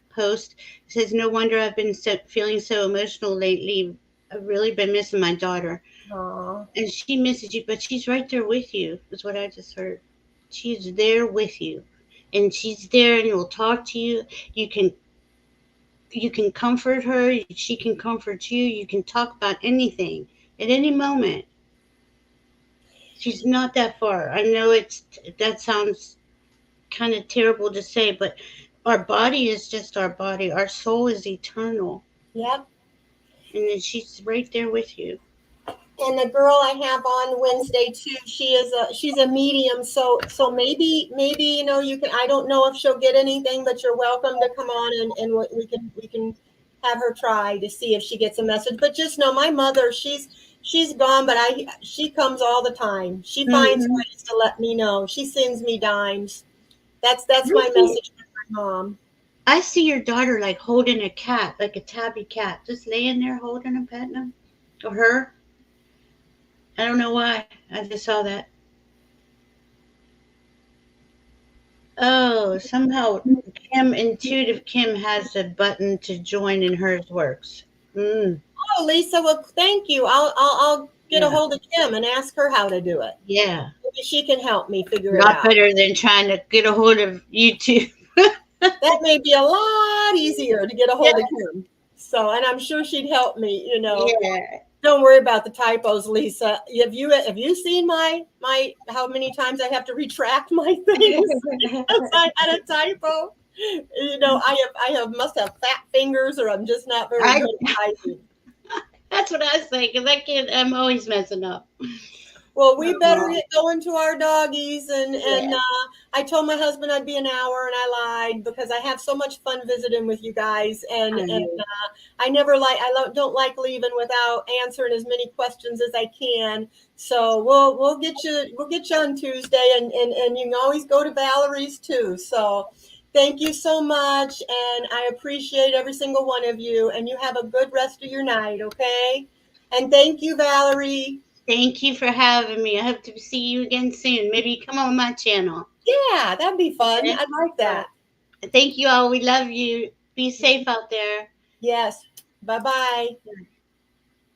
post. Says, no wonder I've been feeling so emotional lately. I've really been missing my daughter.
Aw.
And she misses you, but she's right there with you, is what I just heard. She's there with you. And she's there and will talk to you. You can you can comfort her, she can comfort you. You can talk about anything at any moment. She's not that far. I know that sounds kind of terrible to say, but our body is just our body. Our soul is eternal.
Yep.
And then she's right there with you.
And the girl I have on Wednesday too, she's a medium, so maybe you can. I don't know if she'll get anything, but you're welcome to come on, and we can have her try to see if she gets a message. But just know my mother, she's gone, but she comes all the time. She finds
Hmm.
ways to let me know. She sends me dimes. That's
I
my
see,
message from my mom.
I see your daughter like holding a cat, like a tabby cat, just laying there holding him, petting him. Or her. I don't know why. I just saw that. Oh, somehow Intuitive Kim has a button to join and hers works. Mm,
Oh, Lisa, well, thank you. I'll get a
yeah,
hold of Kim and ask her how to do it.
yeah.
Maybe she can help me figure
A
it
lot
out.
better than trying to get a hold of YouTube.
That may be a lot easier to get a
Yeah,
hold of Kim. So, and I'm sure she'd help me.
yeah.
Don't worry about the typos, Lisa. Have you seen my how many times I have to retract my things because I had a typo? I must have fat fingers, or I'm just not very
I
good at typing.
That's what I was thinking. That kid, I'm always messing up.
Well, we better
Oh,
get going to our doggies, and
yes,
I told my husband I'd be an hour, and I lied because I have so much fun visiting with you guys,
I
and
know.
I never like don't like leaving without answering as many questions as I can. So we'll get you on Tuesday, and you can always go to Valerie's too. So thank you so much, and I appreciate every single one of you, and you have a good rest of your night, okay? And thank you, Valerie.
Thank you for having me. I hope to see you again soon. Maybe come on my channel.
Yeah, that'd be fun.
Okay?
I'd like
So,
that.
thank you all. We love you. Be safe out there.
Yes. Bye bye.